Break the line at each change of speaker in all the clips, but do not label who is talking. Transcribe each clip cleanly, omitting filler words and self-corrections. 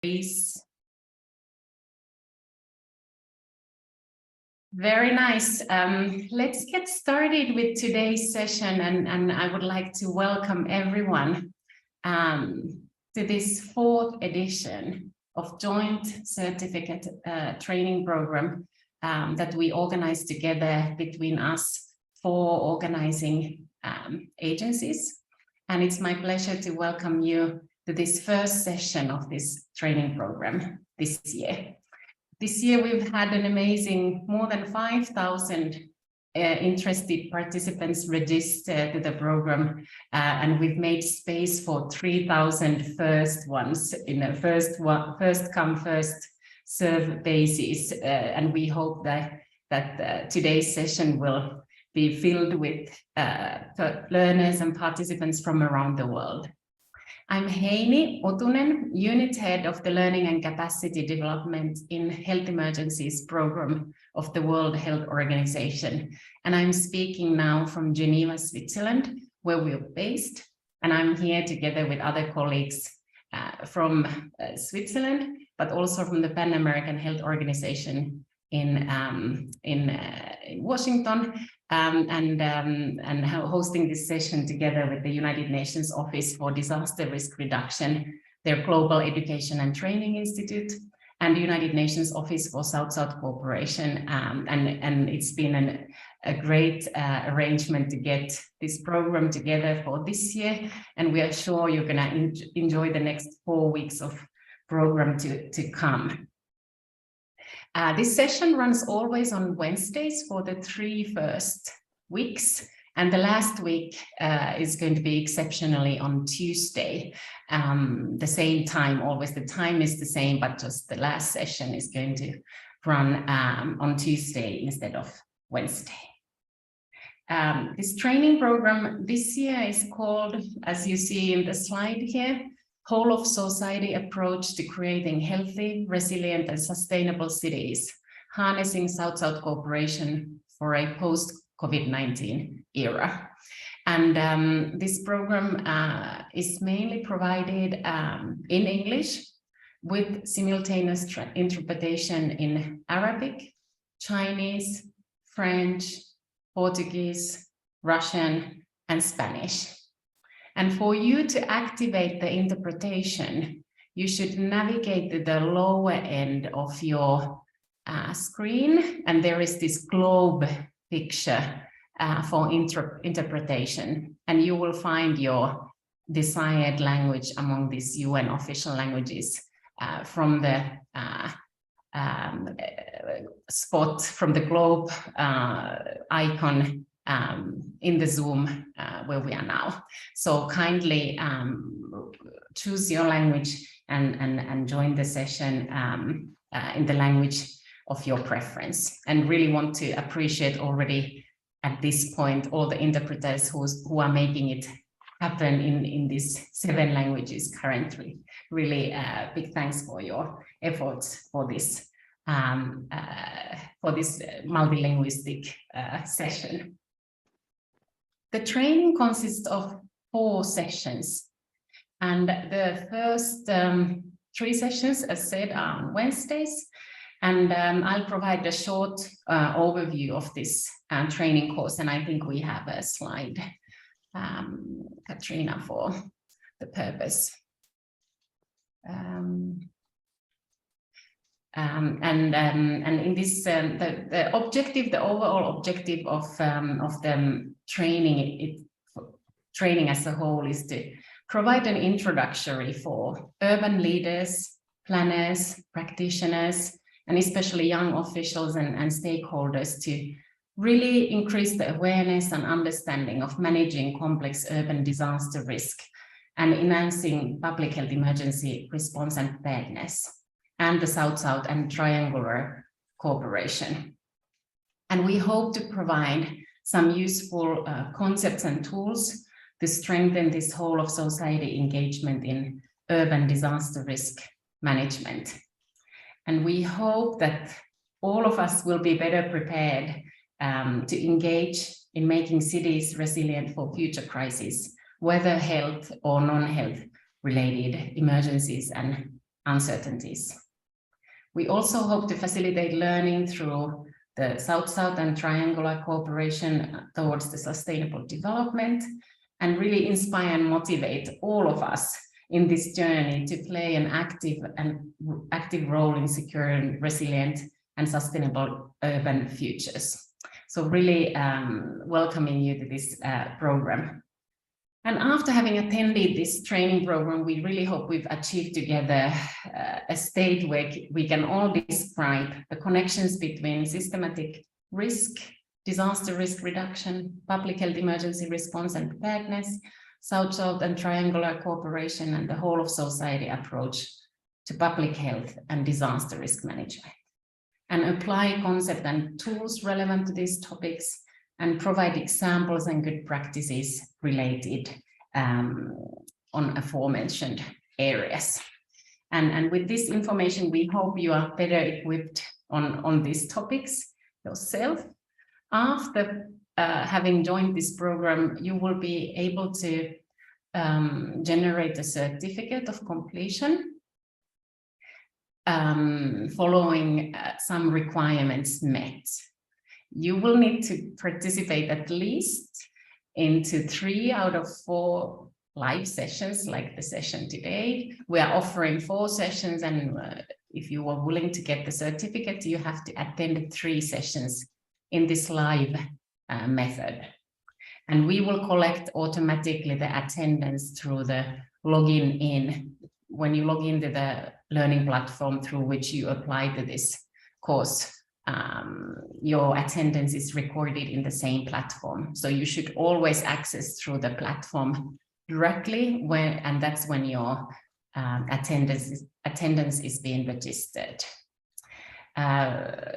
Please. Very nice. Let's get started with today's session, and I would like to welcome everyone to this fourth edition of joint certificate training program that we organized together between us 4 organizing agencies. And it's my pleasure to welcome you to this first session of this training program this year. This year we've had an amazing more than 5,000 interested participants registered to the program, and we've made space for 3,000 first ones in a first come first serve basis, and we hope that today's session will be filled with learners and participants from around the world. I'm Heini, Utunen, Unit Head of the Learning and Capacity Development in Health Emergencies Program of the World Health Organization. And I'm speaking now from Geneva, Switzerland, where we're based. And I'm here together with other colleagues from Switzerland, but also from the Pan American Health Organization in Washington, and hosting this session together with the United Nations Office for Disaster Risk Reduction, their Global Education and Training Institute, and the United Nations Office for South-South Cooperation. And it's been a great arrangement to get this program together for this year. And we are sure you're going to enjoy the next 4 weeks of program to come. This session runs always on Wednesdays for the 3 first weeks, and the last week is going to be exceptionally on Tuesday, the same time. Always the time is the same, but just the last session is going to run on Tuesday instead of Wednesday. This training program this year is called, as you see in the slide here, Whole of Society Approach to Creating Healthy, Resilient and Sustainable Cities, Harnessing South-South Cooperation for a Post-COVID-19 Era. And this program is mainly provided in English with simultaneous interpretation in Arabic, Chinese, French, Portuguese, Russian, and Spanish. And for you to activate the interpretation, you should navigate to the lower end of your screen, and there is this globe picture for interpretation, and you will find your desired language among these UN official languages from the spot, from the globe icon in the Zoom where we are now. So kindly choose your language and join the session in the language of your preference. And really want to appreciate already at this point all the interpreters who are making it happen in these 7 languages currently. Really big thanks for your efforts for this multilinguistic session. The training consists of 4 sessions, and the first 3 sessions, as said, are on Wednesdays, and I'll provide a short overview of this training course, and I think we have a slide, Katrina, for the purpose. And in this, the objective, the overall objective of the training as a whole is to provide an introductory for urban leaders, planners, practitioners, and especially young officials and stakeholders to really increase the awareness and understanding of managing complex urban disaster risk and enhancing public health emergency response and preparedness, and the South-South and triangular cooperation. And we hope to provide some useful concepts and tools to strengthen this whole of society engagement in urban disaster risk management. And we hope that all of us will be better prepared to engage in making cities resilient for future crises, whether health or non-health related emergencies and uncertainties. We also hope to facilitate learning through the South-South and triangular cooperation towards the sustainable development, and really inspire and motivate all of us in this journey to play an active role in securing resilient and sustainable urban futures. So really welcoming you to this program. And after having attended this training program, we really hope we've achieved together a state where we can all describe the connections between systematic risk, disaster risk reduction, public health emergency response and preparedness, South-South and triangular cooperation, and the whole of society approach to public health and disaster risk management, and apply concepts and tools relevant to these topics, and provide examples and good practices related on aforementioned areas. And with this information, we hope you are better equipped on these topics yourself. After having joined this program, you will be able to generate a certificate of completion following some requirements met. You will need to participate at least into 3 out of 4 live sessions, like the session today. We are offering 4 sessions, and if you are willing to get the certificate, you have to attend 3 sessions in this live method. And we will collect automatically the attendance through the login in. When you log into the learning platform through which you apply to this course, your attendance is recorded in the same platform. So you should always access through the platform directly, and that's when your attendance is being registered.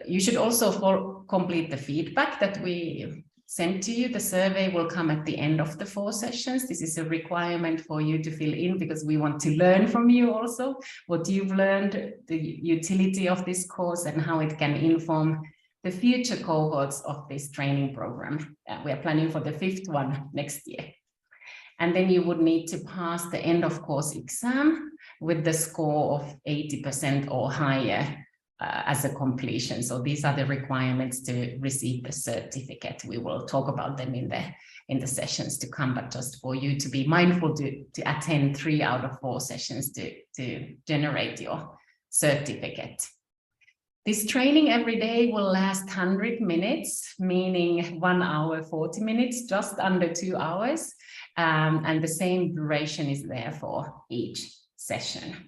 You should also complete the feedback that we sent to you. The survey will come at the end of the 4 sessions. This is a requirement for you to fill in because we want to learn from you also what you've learned, the utility of this course, and how it can inform the future cohorts of this training program. We are planning for the 5th one next year. And then you would need to pass the end of course exam with the score of 80% or higher as a completion. So these are the requirements to receive the certificate. We will talk about them in the sessions to come, but just for you to be mindful to attend 3 out of 4 sessions to generate your certificate. This training every day will last 100 minutes, meaning 1 hour, 40 minutes, just under 2 hours. And the same duration is there for each session.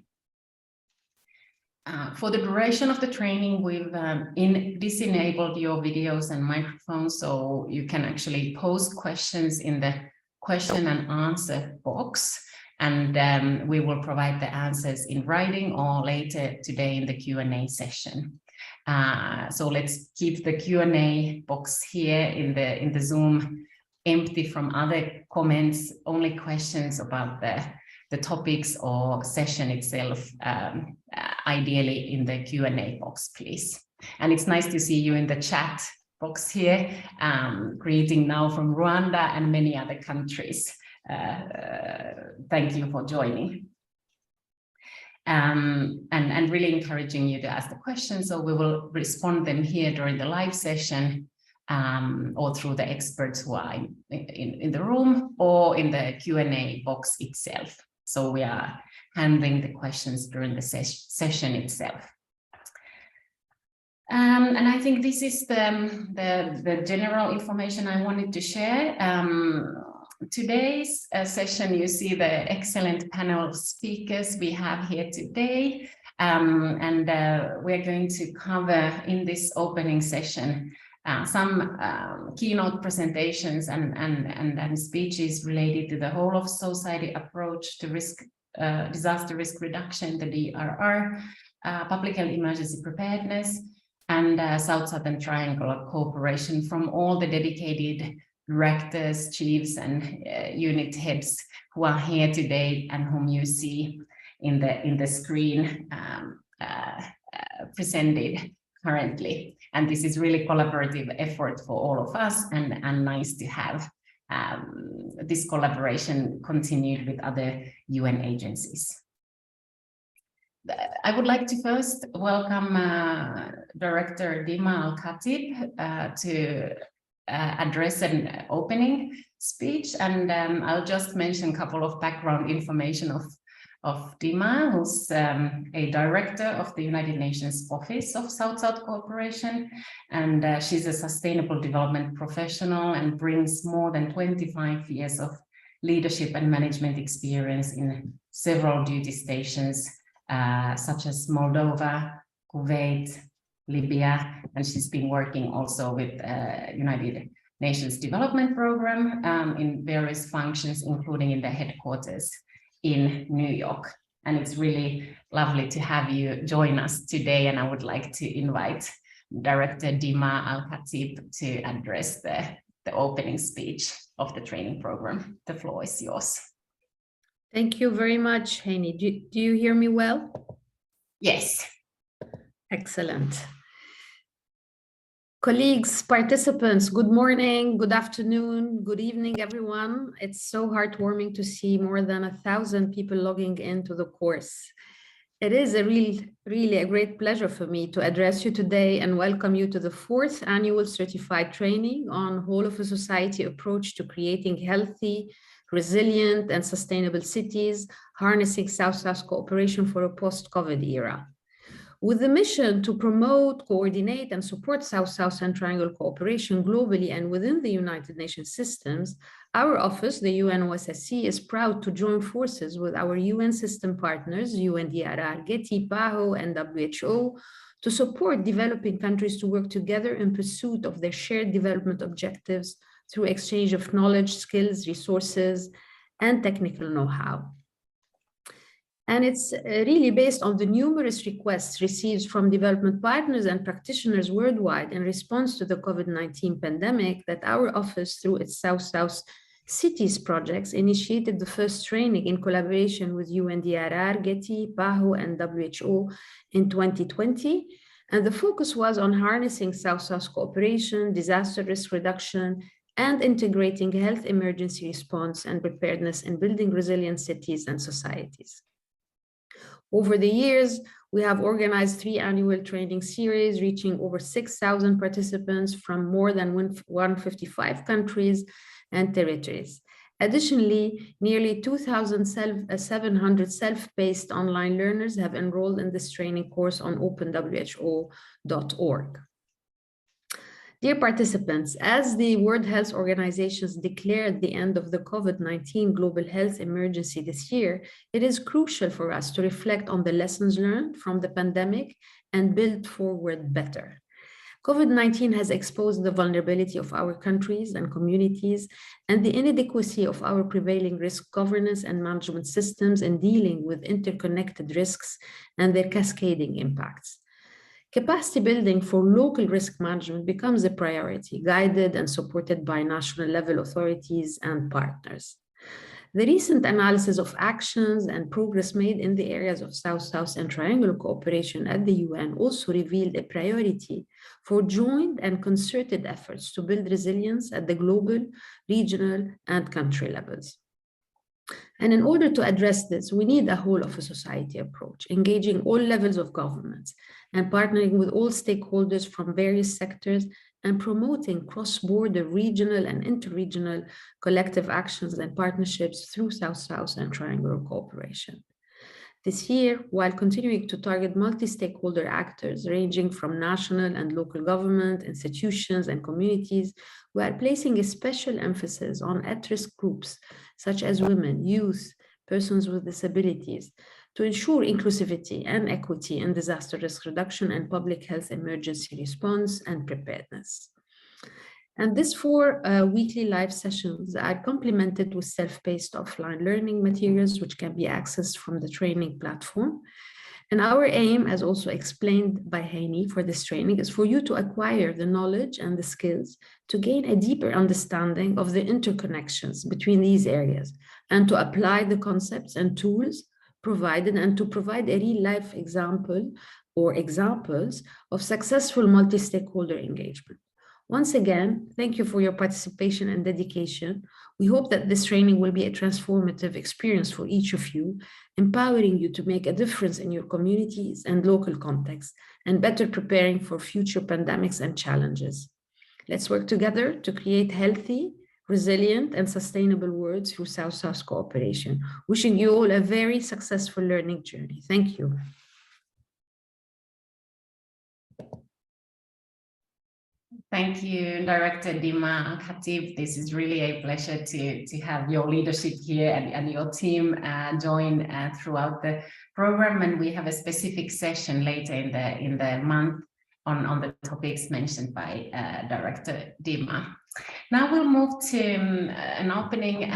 For the duration of the training, we've disenabled your videos and microphones, so you can actually post questions in the question and answer box, and we will provide the answers in writing or later today in the Q&A session. So let's keep the Q&A box here in the Zoom empty from other comments, only questions about the topics or session itself, ideally in the Q&A box, please. And it's nice to see you in the chat box here, greeting now from Rwanda and many other countries. Thank you for joining. And really encouraging you to ask the questions, so we will respond them here during the live session, or through the experts who are in the room or in the Q&A box itself. So we are handling the questions during the session itself. And I think this is the general information I wanted to share. Today's session, you see the excellent panel of speakers we have here today. And we're going to cover in this opening session some keynote presentations and speeches related to the whole of society approach to disaster risk reduction, the DRR, public health emergency preparedness, and South-Southern triangular cooperation from all the dedicated directors, chiefs, and unit heads who are here today and whom you see in the screen presented currently. And this is really collaborative effort for all of us, and nice to have this collaboration continued with other UN agencies. I would like to first welcome Director Dima Al-Khatib to address an opening speech, and I'll just mention a couple of background information of Dima, who's a director of the United Nations Office of South-South Cooperation, and she's a sustainable development professional and brings more than 25 years of leadership and management experience in several duty stations, such as Moldova, Kuwait, Libya, and she's been working also with United Nations Development Program in various functions, including in the headquarters in New York. And it's really lovely to have you join us today, and I would like to invite Director Dima Al-Khatib to address the opening speech of the training program. The floor is yours.
Thank you very much, Heini. Do you hear me well?
Yes.
Excellent. Colleagues, participants, good morning, good afternoon, good evening, everyone. It's so heartwarming to see more than 1,000 people logging into the course. It is really a great pleasure for me to address you today and welcome you to the 4th annual certified training on whole of a society approach to creating healthy, resilient and sustainable cities, harnessing South-South cooperation for a post-COVID era. With the mission to promote, coordinate and support South-South and Triangle cooperation globally and within the United Nations systems, our office, the UNOSSC, is proud to join forces with our UN system partners, UNDRR GETI, PAHO and WHO, to support developing countries to work together in pursuit of their shared development objectives through exchange of knowledge, skills, resources, and technical know-how. And it's really based on the numerous requests received from development partners and practitioners worldwide in response to the COVID-19 pandemic that our office, through its South-South Cities projects, initiated the first training in collaboration with UNDRR, GETI, PAHO, and WHO in 2020. And the focus was on harnessing South-South cooperation, disaster risk reduction, and integrating health emergency response and preparedness in building resilient cities and societies. Over the years, we have organized 3 annual training series reaching over 6,000 participants from more than 155 countries and territories. Additionally, nearly 2,700 self-paced online learners have enrolled in this training course on openwho.org. Dear participants, as the World Health Organization declared the end of the COVID-19 global health emergency this year, it is crucial for us to reflect on the lessons learned from the pandemic and build forward better. COVID-19 has exposed the vulnerability of our countries and communities and the inadequacy of our prevailing risk governance and management systems in dealing with interconnected risks and their cascading impacts. Capacity building for local risk management becomes a priority, guided and supported by national level authorities and partners. The recent analysis of actions and progress made in the areas of South-South and Triangle cooperation at the UN also revealed a priority for joint and concerted efforts to build resilience at the global, regional, and country levels. And in order to address this, we need a whole of a society approach, engaging all levels of governments and partnering with all stakeholders from various sectors and promoting cross-border regional and interregional collective actions and partnerships through South-South and Triangular cooperation. This year, while continuing to target multi-stakeholder actors ranging from national and local government, institutions, and communities, we are placing a special emphasis on at-risk groups such as women, youth, persons with disabilities, to ensure inclusivity and equity in disaster risk reduction and public health emergency response and preparedness. And these 4 weekly live sessions are complemented with self-paced offline learning materials, which can be accessed from the training platform. And our aim, as also explained by Heini for this training, is for you to acquire the knowledge and the skills to gain a deeper understanding of the interconnections between these areas and to apply the concepts and tools provided and to provide a real-life example or examples of successful multi-stakeholder engagement. Once again, thank you for your participation and dedication. We hope that this training will be a transformative experience for each of you, empowering you to make a difference in your communities and local contexts, and better preparing for future pandemics and challenges. Let's work together to create healthy, resilient, and sustainable worlds through South-South cooperation. Wishing you all a very successful learning journey. Thank you.
Thank you, Director Dima, Al-Khatib. This is really a pleasure to have your leadership here and your team join throughout the program. And we have a specific session later in the month on the topics mentioned by Director Dima. Now we'll move to an opening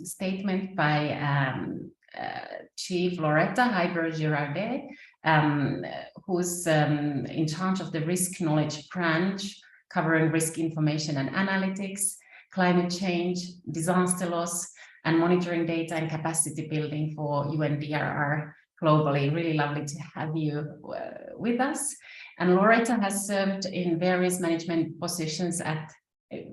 statement by Chief Loretta Hieber Girardet, who's in charge of the risk knowledge branch, covering risk information and analytics, climate change, disaster loss, and monitoring data and capacity building for UNDRR globally. Really lovely to have you with us. And Loretta has served in various management positions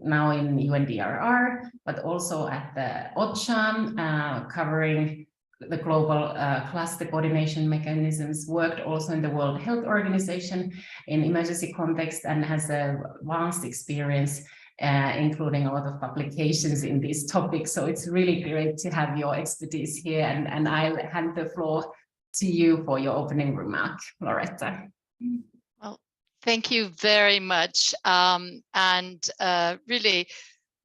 now in UNDRR, but also at the OCHA, covering the global cluster coordination mechanisms, worked also in the World Health Organization in emergency context, and has a vast experience, including a lot of publications in these topics. So it's really great to have your expertise here, and I'll hand the floor to you for your opening remark, Loretta.
Well, thank you very much, and really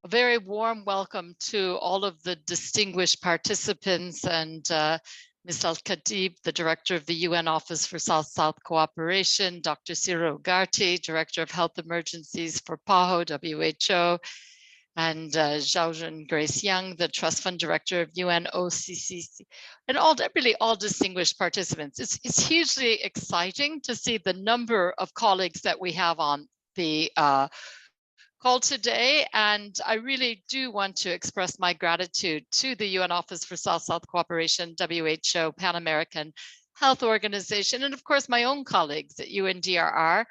a very warm welcome to all of the distinguished participants and Ms. Al-Khatib, the Director of the UN Office for South-South Cooperation, Dr. Ciro Ugarte, Director of Health Emergencies for PAHO, WHO, and Xiaojun Grace Young, the Trust Fund Director of UNOSSC, and really all distinguished participants. It's hugely exciting to see the number of colleagues that we have on the call today, and I really do want to express my gratitude to the UN Office for South-South Cooperation, WHO, Pan American Health Organization, and of course my own colleagues at UNDRR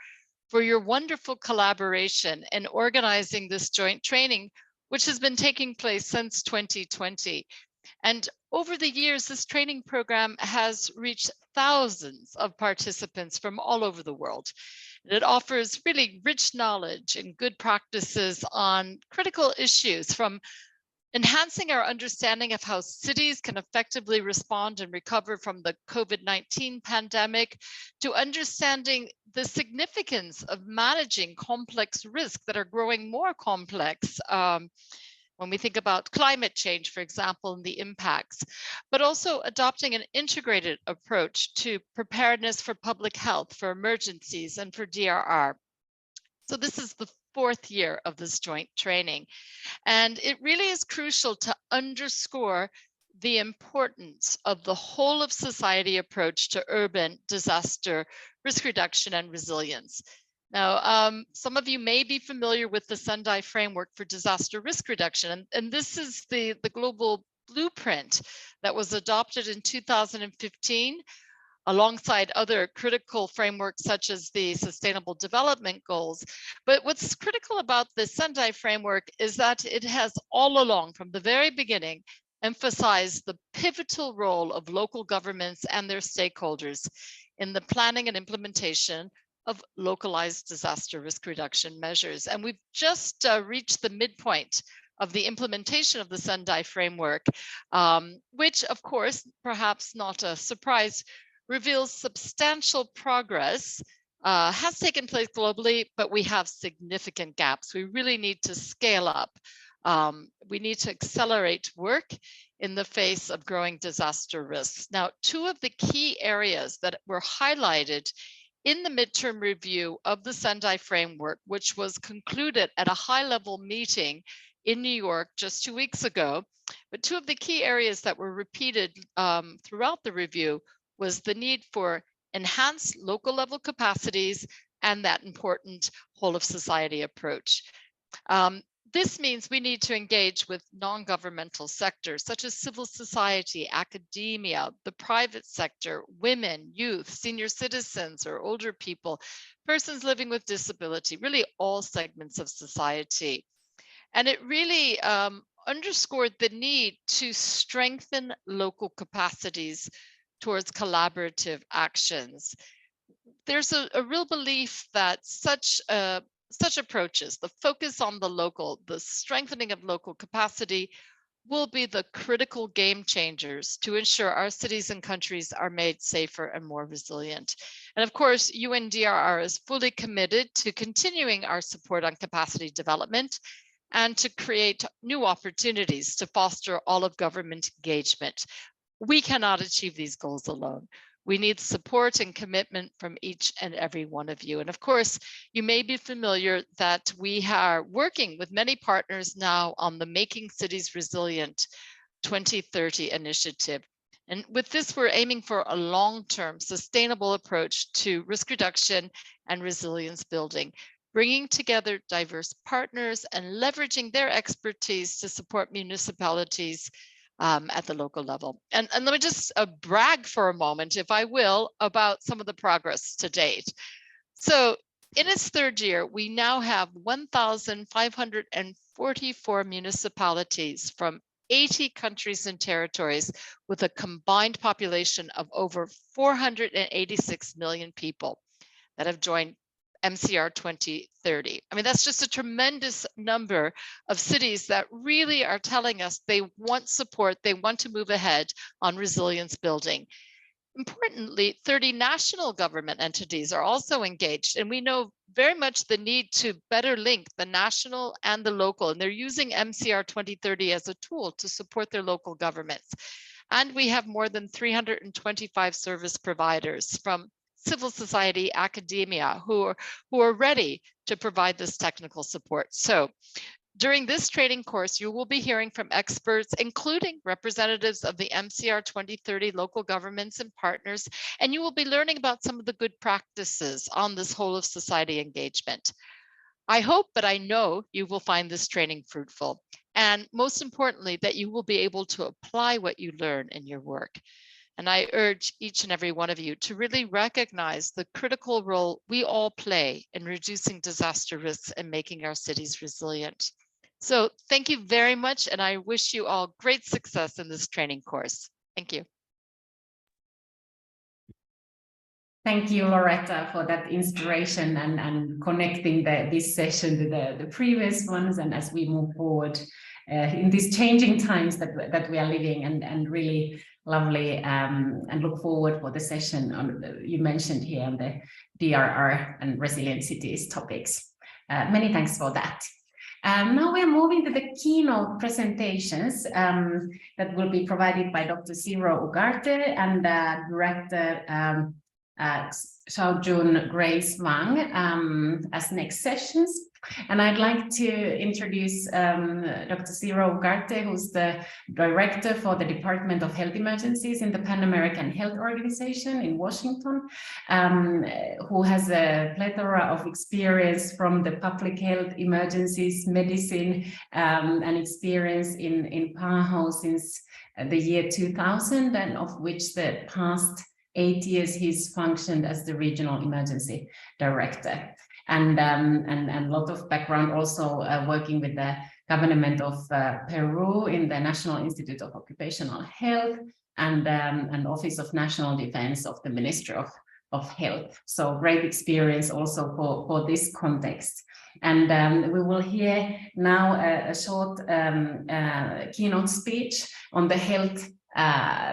for your wonderful collaboration in organizing this joint training, which has been taking place since 2020. And over the years, this training program has reached thousands of participants from all over the world. It offers really rich knowledge and good practices on critical issues, from enhancing our understanding of how cities can effectively respond and recover from the COVID-19 pandemic, to understanding the significance of managing complex risks that are growing more complex when we think about climate change, for example, and the impacts, but also adopting an integrated approach to preparedness for public health, for emergencies, and for DRR. So this is the 4th year of this joint training, and it really is crucial to underscore the importance of the whole of society approach to urban disaster risk reduction and resilience. Now, some of you may be familiar with the Sendai framework for disaster risk reduction, and this is the global blueprint that was adopted in 2015 alongside other critical frameworks such as the Sustainable Development Goals. But what's critical about the Sendai framework is that it has all along, from the very beginning, emphasized the pivotal role of local governments and their stakeholders in the planning and implementation of localized disaster risk reduction measures. And we've just reached the midpoint of the implementation of the Sendai framework, which, of course, perhaps not a surprise, reveals substantial progress, has taken place globally, but we have significant gaps. We really need to scale up. We need to accelerate work in the face of growing disaster risks. Now, 2 of the key areas that were highlighted in the midterm review of the Sendai framework, which was concluded at a high-level meeting in New York just 2 weeks ago, but 2 of the key areas that were repeated throughout the review was the need for enhanced local level capacities and that important whole of society approach. This means we need to engage with non-governmental sectors such as civil society, academia, the private sector, women, youth, senior citizens or older people, persons living with disability, really all segments of society. And it really underscored the need to strengthen local capacities towards collaborative actions. There's a real belief that such approaches, the focus on the local, the strengthening of local capacity, will be the critical game changers to ensure our cities and countries are made safer and more resilient. And of course, UNDRR is fully committed to continuing our support on capacity development and to create new opportunities to foster all of government engagement. We cannot achieve these goals alone. We need support and commitment from each and every one of you. And of course, you may be familiar that we are working with many partners now on the Making Cities Resilient 2030 initiative. And with this, we're aiming for a long-term sustainable approach to risk reduction and resilience building, bringing together diverse partners and leveraging their expertise to support municipalities at the local level. And let me just brag for a moment, if I will, about some of the progress to date. So in its third year, we now have 1,544 municipalities from 80 countries and territories with a combined population of over 486 million people that have joined MCR 2030. I mean, that's just a tremendous number of cities that really are telling us they want support, they want to move ahead on resilience building. Importantly, 30 national government entities are also engaged, and we know very much the need to better link the national and the local, and they're using MCR 2030 as a tool to support their local governments. And we have more than 325 service providers from civil society, academia, who are ready to provide this technical support. So during this training course, you will be hearing from experts, including representatives of the MCR 2030 local governments and partners, and you will be learning about some of the good practices on this whole of society engagement. I hope, but I know you will find this training fruitful, and most importantly, that you will be able to apply what you learn in your work. And I urge each and every one of you to really recognize the critical role we all play in reducing disaster risks and making our cities resilient. So thank you very much, and I wish you all great success in this training course. Thank you.
Thank you, Loretta, for that inspiration and connecting this session to the previous ones, and as we move forward in these changing times that we are living, and really lovely, and look forward for the session you mentioned here on the DRR and resilient cities topics. Many thanks for that. Now we're moving to the keynote presentations that will be provided by Dr. Ciro Ugarte and Director Xiaojun Grace Wang as next sessions. And I'd like to introduce Dr. Ciro Ugarte, who's the Director for the Department of Health Emergencies in the Pan American Health Organization in Washington, who has a plethora of experience from the public health, emergencies, medicine, and experience in PAHO since the year 2000, and of which the past 8 years he's functioned as the Regional Emergency Director. And a lot of background also working with the government of Peru in the National Institute of Occupational Health and Office of National Defense of the Ministry of Health. So great experience also for this context. And we will hear now a short keynote speech on the health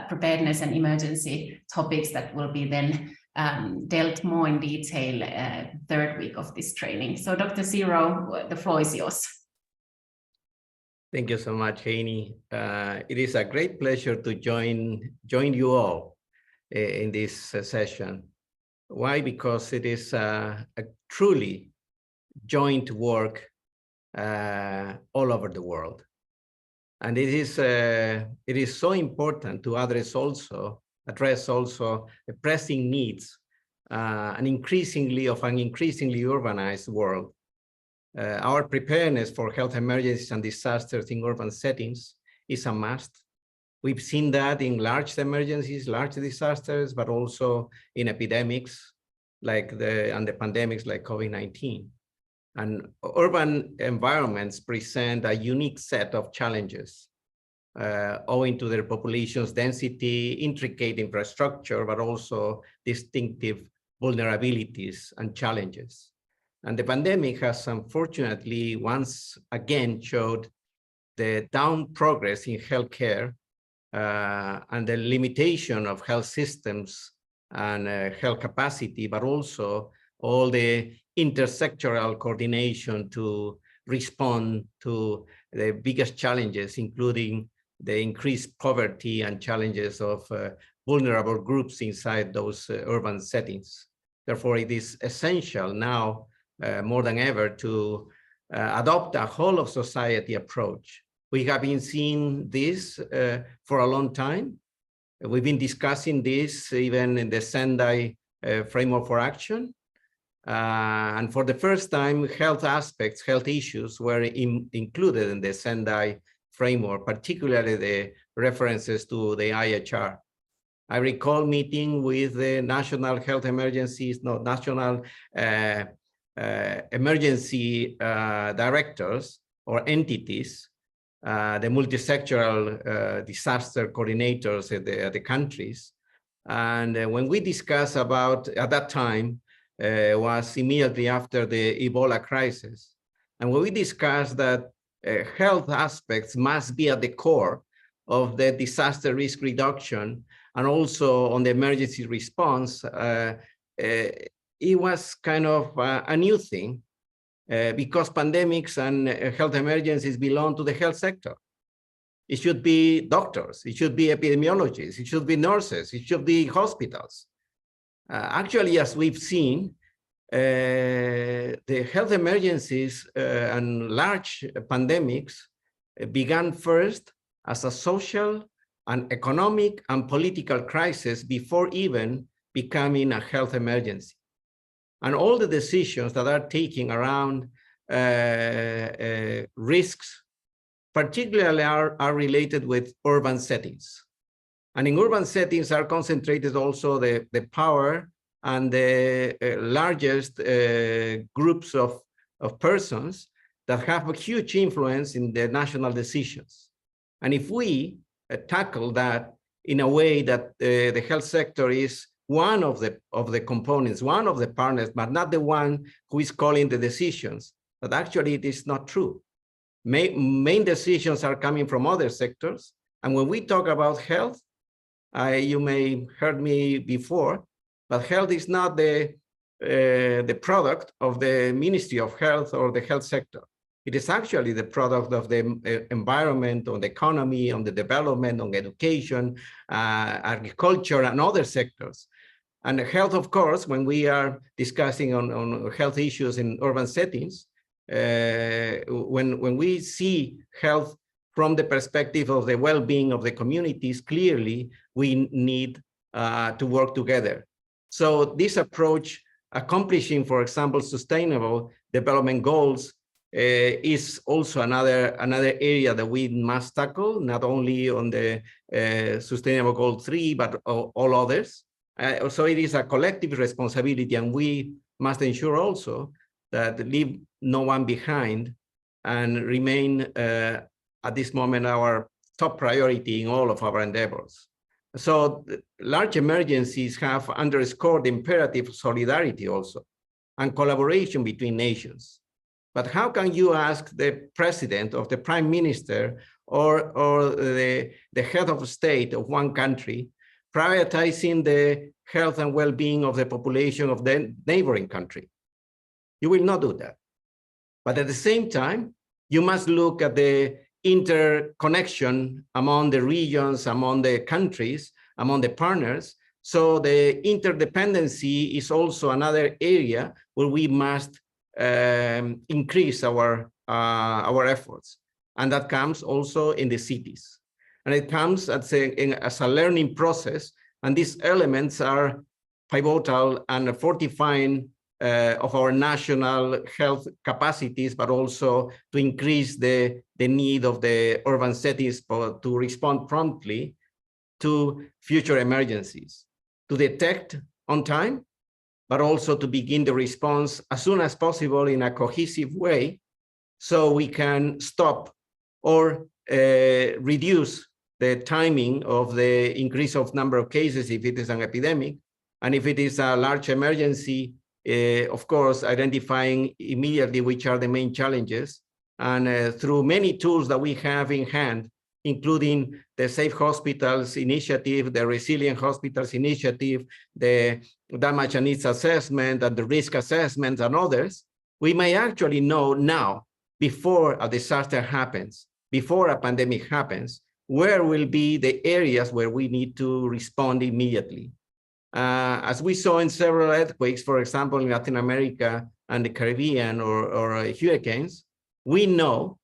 preparedness and emergency topics that will be then dealt more in detail third week of this training. So Dr. Ciro, the floor is yours.
Thank you so much, Heini. It is a great pleasure to join you all in this session. Why? Because it is a truly joint work all over the world. And it is so important to address also the pressing needs, an increasingly urbanized world, Our preparedness for health emergencies and disasters in urban settings is a must. We've seen that in large emergencies, large disasters, but also in epidemics and the pandemics like COVID-19. And urban environments present a unique set of challenges owing to their population's density, intricate infrastructure, but also distinctive vulnerabilities and challenges. And the pandemic has unfortunately once again showed the down progress in healthcare and the limitation of health systems and health capacity, but also all the intersectoral coordination to respond to the biggest challenges, including the increased poverty and challenges of vulnerable groups inside those urban settings. Therefore, it is essential now more than ever to adopt a whole of society approach. We have been seeing this for a long time. We've been discussing this even in the Sendai framework for action. And for the first time, health aspects, health issues were included in the Sendai framework, particularly the references to the IHR. I recall meeting with the national health emergencies, national emergency directors or entities, the multisectoral disaster coordinators at the countries. And when we discussed about, at that time, was immediately after the Ebola crisis. And when we discussed that health aspects must be at the core of the disaster risk reduction and also on the emergency response, it was kind of a new thing because pandemics and health emergencies belong to the health sector. It should be doctors, it should be epidemiologists, it should be nurses, it should be hospitals. Actually, as we've seen, the health emergencies and large pandemics began first as a social and economic and political crisis before even becoming a health emergency. And all the decisions that are taken around risks, particularly are related with urban settings. And in urban settings are concentrated also the power and the largest groups of persons that have a huge influence in the national decisions. And if we tackle that in a way that the health sector is one of the components, one of the partners, but not the one who is calling the decisions, but actually it is not true. Main decisions are coming from other sectors. And when we talk about health, you may heard me before, but health is not the product of the Ministry of Health or the health sector. It is actually the product of the environment, on the economy, on the development, on education, agriculture, and other sectors. And health, of course, when we are discussing on health issues in urban settings, when we see health from the perspective of the well-being of the communities, clearly we need to work together. So this approach, accomplishing, for example, sustainable development goals, is also another area that we must tackle, not only on the Sustainable Goal 3, but all others. So it is a collective responsibility, and we must ensure also that leave no one behind and remain at this moment our top priority in all of our endeavors. So large emergencies have underscored the imperative of solidarity also and collaboration between nations. But how can you ask the president or the prime minister or the head of state of one country prioritizing the health and well-being of the population of the neighboring country? You will not do that. But at the same time, you must look at the interconnection among the regions, among the countries, among the partners. So the interdependency is also another area where we must increase our efforts. And that comes also in the cities. And it comes as a learning process. And these elements are pivotal and fortifying of our national health capacities, but also to increase the need of the urban settings to respond promptly to future emergencies, to detect on time, but also to begin the response as soon as possible in a cohesive way, so we can stop or reduce the timing of the increase of number of cases if it is an epidemic. And if it is a large emergency, of course, identifying immediately which are the main challenges. And through many tools that we have in hand, including the Safe Hospitals Initiative, the Resilient Hospitals Initiative, the Damage and Needs Assessment, and the Risk Assessment, and others, we may actually know now, before a disaster happens, before a pandemic happens, where will be the areas where we need to respond immediately. As we saw in several earthquakes, for example, in Latin America and the Caribbean or hurricanes, we know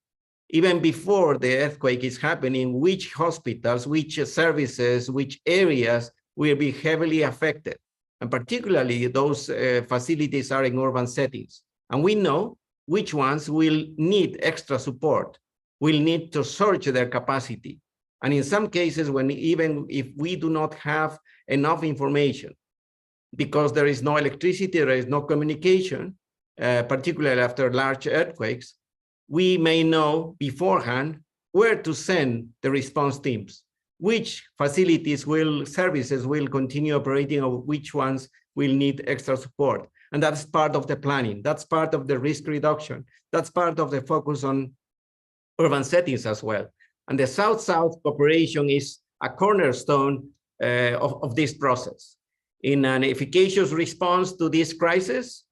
even before the earthquake is happening, which hospitals, which services, which areas will be heavily affected. And particularly those facilities are in urban settings. And we know which ones will need extra support, will need to surge their capacity. And in some cases, even if we do not have enough information, because there is no electricity, there is no communication, particularly after large earthquakes, we may know beforehand where to send the response teams, which services will continue operating, or which ones will need extra support. And that's part of the planning. That's part of the risk reduction. That's part of the focus on urban settings as well. And the South-South cooperation is a cornerstone of this process. In an efficacious response to this crisis,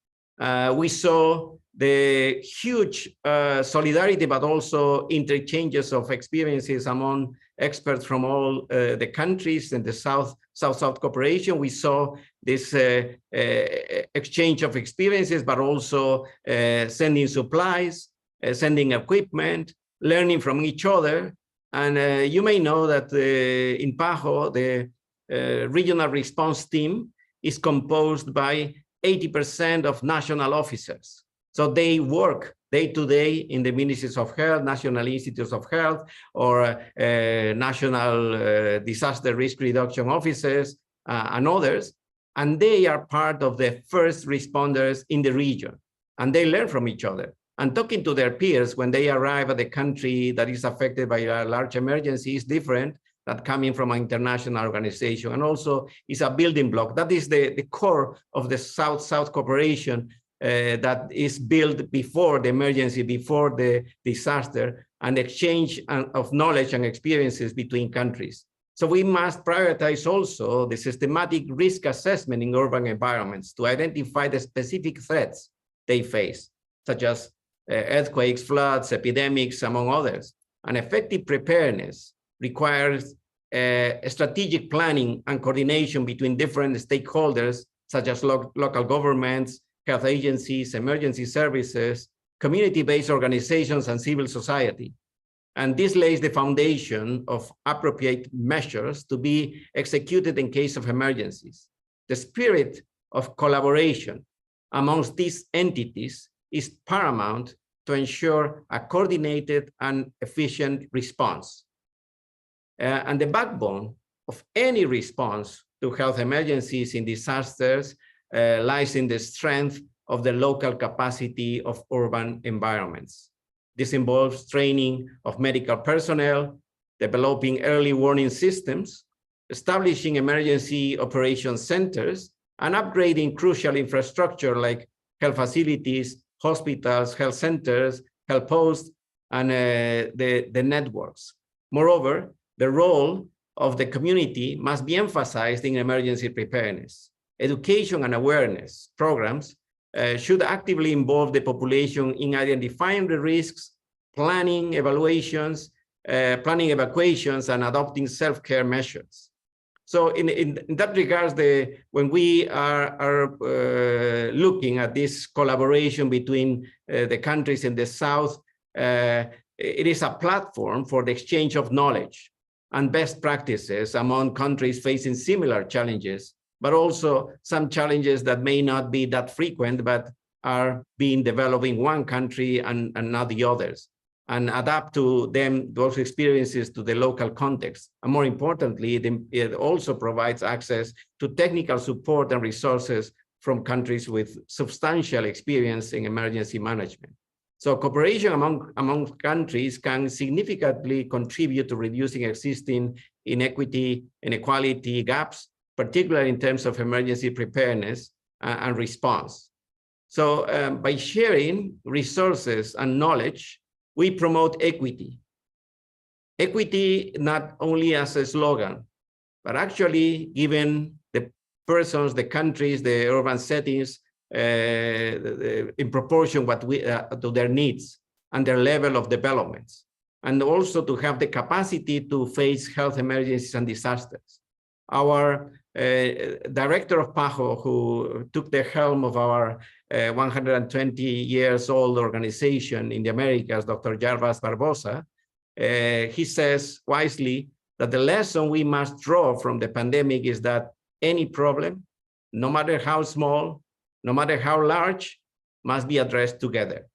we saw the huge solidarity, but also interchanges of experiences among experts from all the countries in the South-South cooperation. We saw this exchange of experiences, but also sending supplies, sending equipment, learning from each other. And you may know that in PAHO, the regional response team is composed by 80% of national officers. So they work day-to-day in the Ministries of Health, National Institutes of Health, or National Disaster Risk Reduction Offices, and others. And they are part of the first responders in the region. And they learn from each other. And talking to their peers when they arrive at the country that is affected by a large emergency is different than coming from an international organization. And also is a building block. That is the core of the South-South cooperation that is built before the emergency, before the disaster, and exchange of knowledge and experiences between countries. So we must prioritize also the systematic risk assessment in urban environments to identify the specific threats they face, such as earthquakes, floods, epidemics, among others. And effective preparedness requires strategic planning and coordination between different stakeholders, such as local governments, health agencies, emergency services, community-based organizations, and civil society. And this lays the foundation of appropriate measures to be executed in case of emergencies. The spirit of collaboration amongst these entities is paramount to ensure a coordinated and efficient response. And the backbone of any response to health emergencies in disasters lies in the strength of the local capacity of urban environments. This involves training of medical personnel, developing early warning systems, establishing emergency operations centers, and upgrading crucial infrastructure like health facilities, hospitals, health centers, health posts, and the networks. Moreover, the role of the community must be emphasized in emergency preparedness. Education and awareness programs should actively involve the population in identifying the risks, planning evaluations, planning evacuations, and adopting self-care measures. So in that regards, when we are looking at this collaboration between the countries in the South, it is a platform for the exchange of knowledge and best practices among countries facing similar challenges, but also some challenges that may not be that frequent, but are being developed in one country and not the others, and adapt to them, those experiences, to the local context. And more importantly, it also provides access to technical support and resources from countries with substantial experience in emergency management. So cooperation among countries can significantly contribute to reducing existing inequity, inequality gaps, particularly in terms of emergency preparedness and response. So by sharing resources and knowledge, we promote equity. Equity not only as a slogan, but actually given the persons, the countries, the urban settings, in proportion to their needs and their level of developments, and also to have the capacity to face health emergencies and disasters. Our director of PAHO, who took the helm of our 120 years old organization in the Americas, Dr. Jarvas Barbosa, he says wisely that the lesson we must draw from the pandemic is that any problem, no matter how small, no matter how large, must be addressed together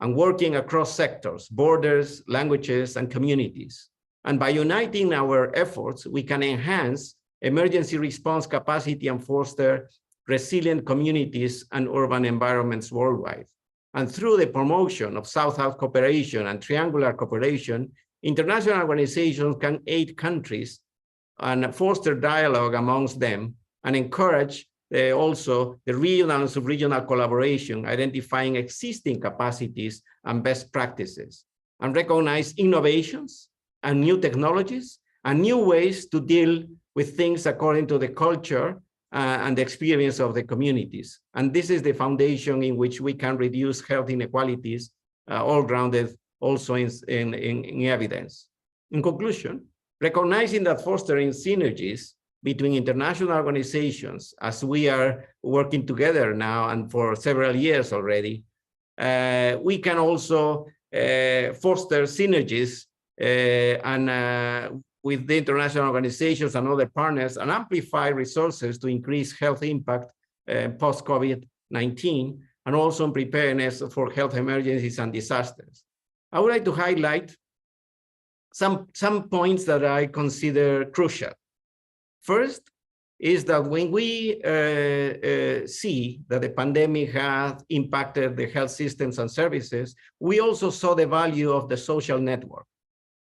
and working across sectors, borders, languages, and communities. And by uniting our efforts, we can enhance emergency response capacity and foster resilient communities and urban environments worldwide. And through the promotion of South-South cooperation and triangular cooperation, international organizations can aid countries and foster dialogue amongst them and encourage also the regional and sub-regional collaboration, identifying existing capacities and best practices, and recognize innovations and new technologies and new ways to deal with things according to the culture and the experience of the communities. And this is the foundation in which we can reduce health inequalities, all grounded also in evidence. In conclusion, recognizing that fostering synergies between international organizations, as we are working together now and for several years already, we can also foster synergies with the international organizations and other partners and amplify resources to increase health impact post-COVID-19 and also in preparedness for health emergencies and disasters. I would like to highlight some points that I consider crucial. First is that when we see that the pandemic has impacted the health systems and services, we also saw the value of the social network.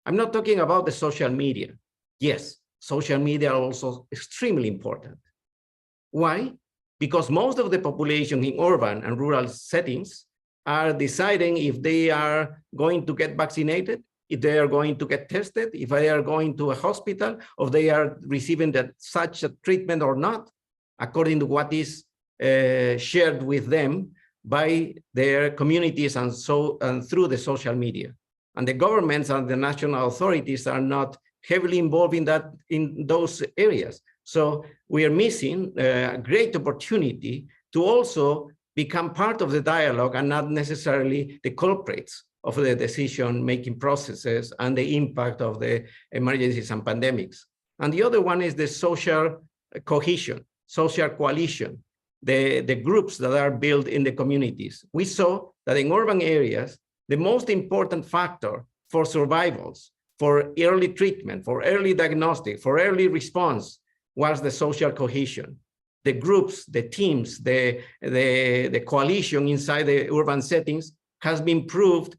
I'm not talking about the social media. Yes, social media are also extremely important. Why? Because most of the population in urban and rural settings are deciding if they are going to get vaccinated, if they are going to get tested, if they are going to a hospital, or they are receiving such a treatment or not, according to what is shared with them by their communities and through the social media. And the governments and the national authorities are not heavily involved in those areas. So we are missing a great opportunity to also become part of the dialogue and not necessarily the culprits of the decision-making processes and the impact of the emergencies and pandemics. And the other one is the social cohesion, social coalition, the groups that are built in the communities. We saw that in urban areas, the most important factor for survivals, for early treatment, for early diagnostic, for early response was the social cohesion. The groups, the teams, the coalition inside the urban settings has been proved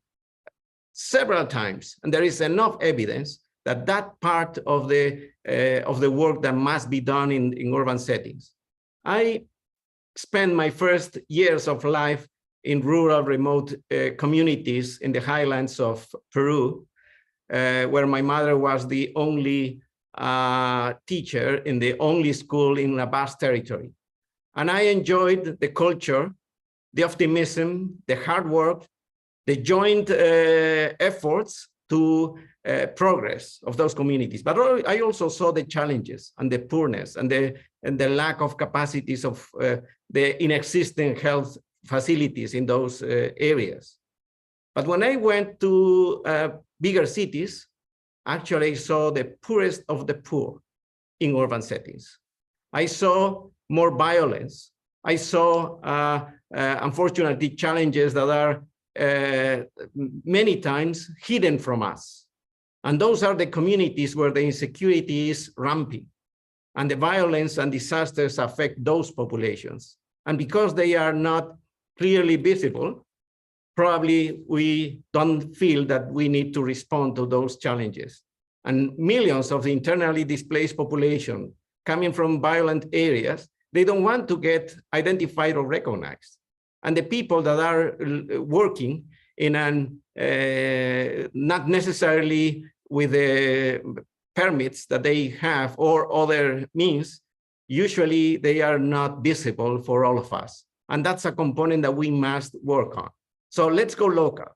several times, and there is enough evidence that that part of the work that must be done in urban settings. I spent my first years of life in rural remote communities in the highlands of Peru, where my mother was the only teacher in the only school in a vast territory. And I enjoyed the culture, the optimism, the hard work, the joint efforts to progress of those communities. But I also saw the challenges and the poorness and the lack of capacities of the inexistent health facilities in those areas. But when I went to bigger cities, actually I saw the poorest of the poor in urban settings. I saw more violence. I saw, unfortunately, challenges that are many times hidden from us. And those are the communities where the insecurity is rampant, and the violence and disasters affect those populations. And because they are not clearly visible, probably we don't feel that we need to respond to those challenges. And millions of the internally displaced population coming from violent areas, they don't want to get identified or recognized. And the people that are working in an, not necessarily with the permits that they have or other means, usually they are not visible for all of us. And that's a component that we must work on. So let's go local.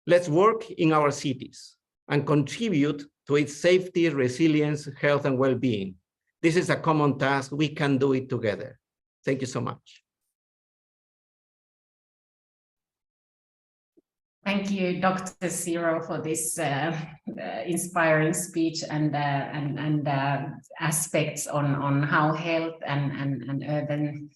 Let's work in our cities and contribute to its safety, resilience, health, and well-being. This is a common task. We can do it together. Thank you so much.
Thank you, Dr. Ciro, for this inspiring speech and aspects on how health and urban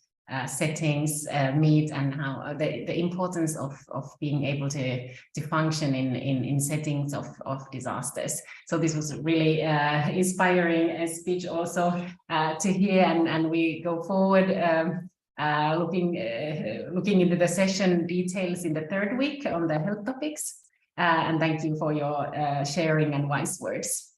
settings meet, and how the importance of being able to function in settings of disasters. So this was really inspiring speech also to hear, and we go forward looking into the session details in the third week on the health topics. And thank you for your sharing and wise words.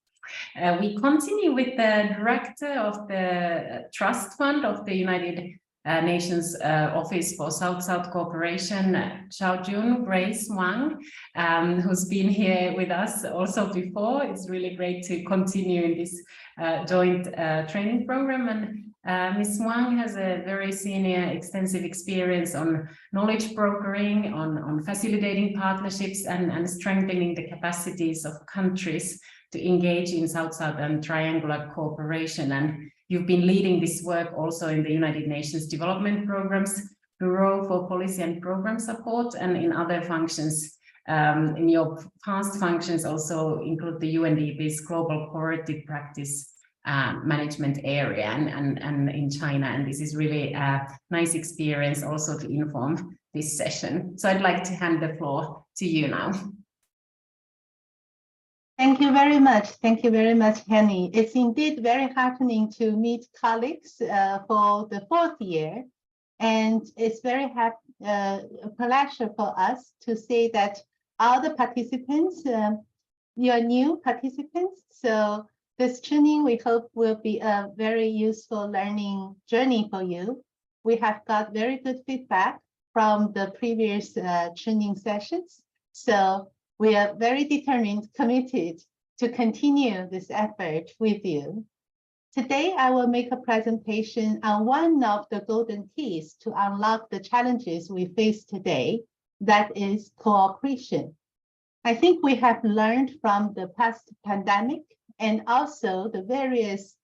We continue with the director of the Trust Fund of the United Nations Office for South-South Cooperation, Xiaojun Grace Wang, who's been here with us also before. It's really great to continue in this joint training program. And Ms. Wang has a very senior, extensive experience on knowledge brokering, on facilitating partnerships and strengthening the capacities of countries to engage in South-South and triangular cooperation. And you've been leading this work also in the United Nations Development Programs Bureau for Policy and Program Support, and in other functions. In your past functions also include the UNDP's Global Cooperative Practice management area and in China, and this is really a nice experience also to inform this session. So I'd like to hand the floor to you now.
Thank you very much. Thank you very much, Heini. It's indeed very heartening to meet colleagues for the fourth year, and it's very a pleasure for us to say that all the participants, you are new participants, so this training, we hope, will be a very useful learning journey for you. We have got very good feedback from the previous training sessions. So we are very determined, committed to continue this effort with you. Today, I will make a presentation on one of the golden keys to unlock the challenges we face today, that is cooperation. I think we have learned from the past pandemic and also the various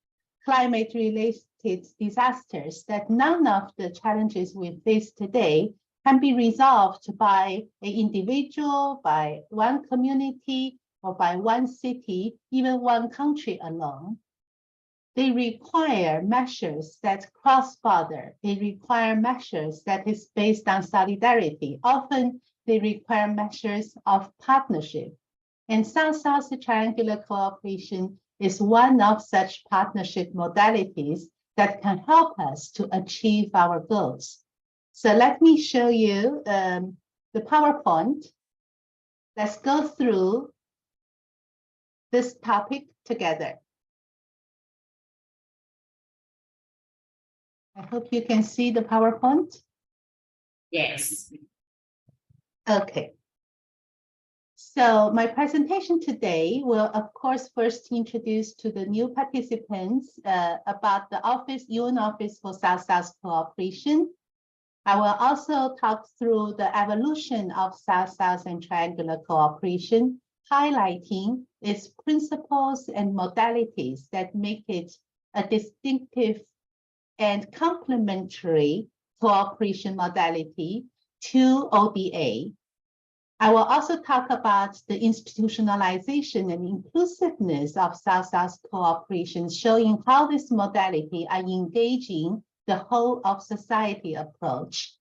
climate-related disasters that none of the challenges we face today can be resolved by an individual, by one community, or by one city, even one country alone. They require measures that cross border. They require measures that is based on solidarity. Often they require measures of partnership. And South-South triangular cooperation is one of such partnership modalities that can help us to achieve our goals. So let me show you the PowerPoint. Let's go through this topic together. I hope you can see the PowerPoint.
Yes.
Okay. So my presentation today will, of course, first introduce to the new participants about the UN Office for South-South Cooperation. I will also talk through the evolution of South-South and triangular cooperation, highlighting its principles and modalities that make it a distinctive and complementary cooperation modality to ODA. I will also talk about the institutionalization and inclusiveness of South-South cooperation, showing how this modality are engaging the whole of society approach.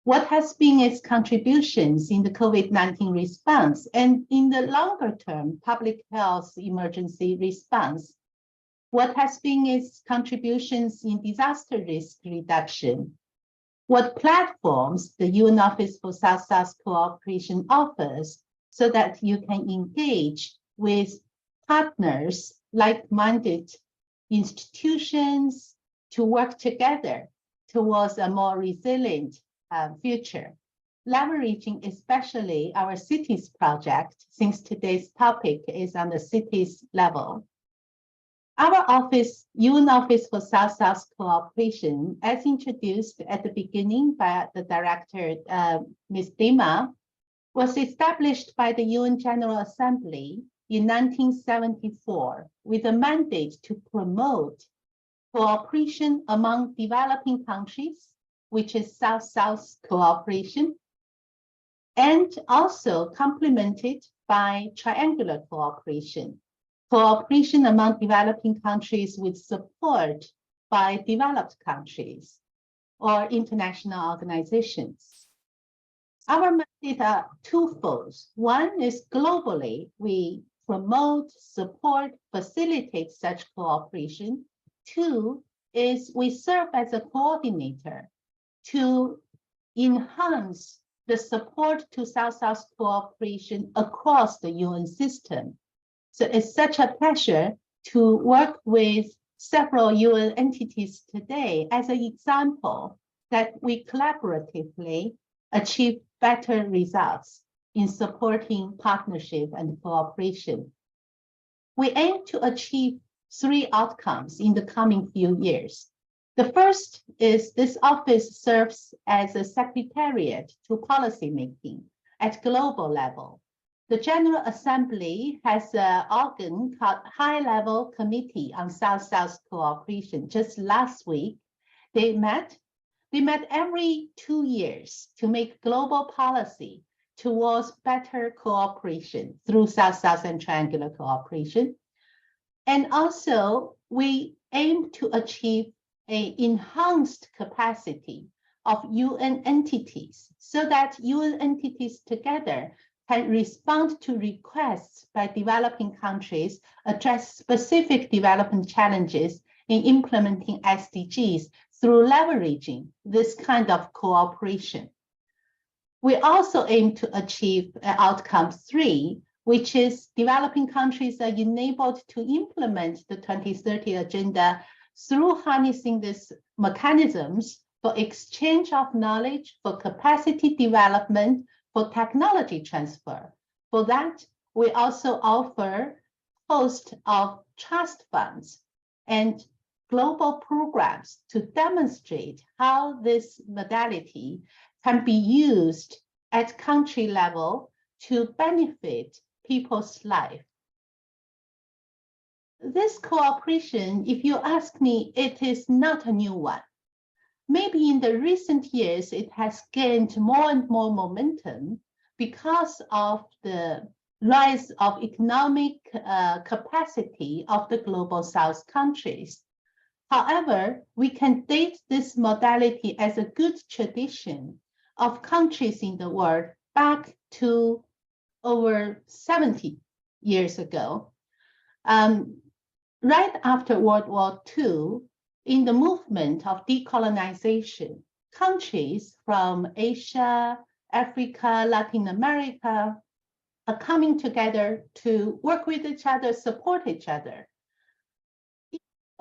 What has been its contributions in the COVID-19 response and in the longer term public health emergency response? What has been its contributions in disaster risk reduction? What platforms the UN Office for South-South Cooperation offers so that you can engage with partners, like-minded institutions to work together towards a more resilient future, leveraging especially our cities project, since today's topic is on the cities level. Our office, UN Office for South-South Cooperation, as introduced at the beginning by the director, Ms. Dima, was established by the UN General Assembly in 1974 with a mandate to promote cooperation among developing countries, which is South-South cooperation, and also complemented by triangular cooperation. Cooperation among developing countries with support by developed countries or international organizations. Our mandate are twofold. One is globally, we promote, support, facilitate such cooperation. Two is we serve as a coordinator to enhance the support to South-South cooperation across the UN system. So it's such a pleasure to work with several UN entities today as an example that we collaboratively achieve better results in supporting partnership and cooperation. We aim to achieve 3 outcomes in the coming few years. The first is this office serves as a secretariat to policymaking at global level. The General Assembly has an organ called High-Level Committee on South-South Cooperation. Just last week, they met every 2 years to make global policy towards better cooperation through South-South and triangular cooperation. And also, we aim to achieve an enhanced capacity of UN entities so that UN entities together can respond to requests by developing countries, address specific development challenges in implementing SDGs through leveraging this kind of cooperation. We also aim to achieve outcome 3, which is developing countries are enabled to implement the 2030 agenda through harnessing these mechanisms for exchange of knowledge, for capacity development, for technology transfer. For that, we also offer a host of trust funds and global programs to demonstrate how this modality can be used at country level to benefit people's life. This cooperation, if you ask me, it is not a new one. Maybe in the recent years, it has gained more and more momentum because of the rise of economic capacity of the global South countries. However, we can date this modality as a good tradition of countries in the world back to over 70 years ago. Right after World War II, in the movement of decolonization, countries from Asia, Africa, Latin America are coming together to work with each other, support each other.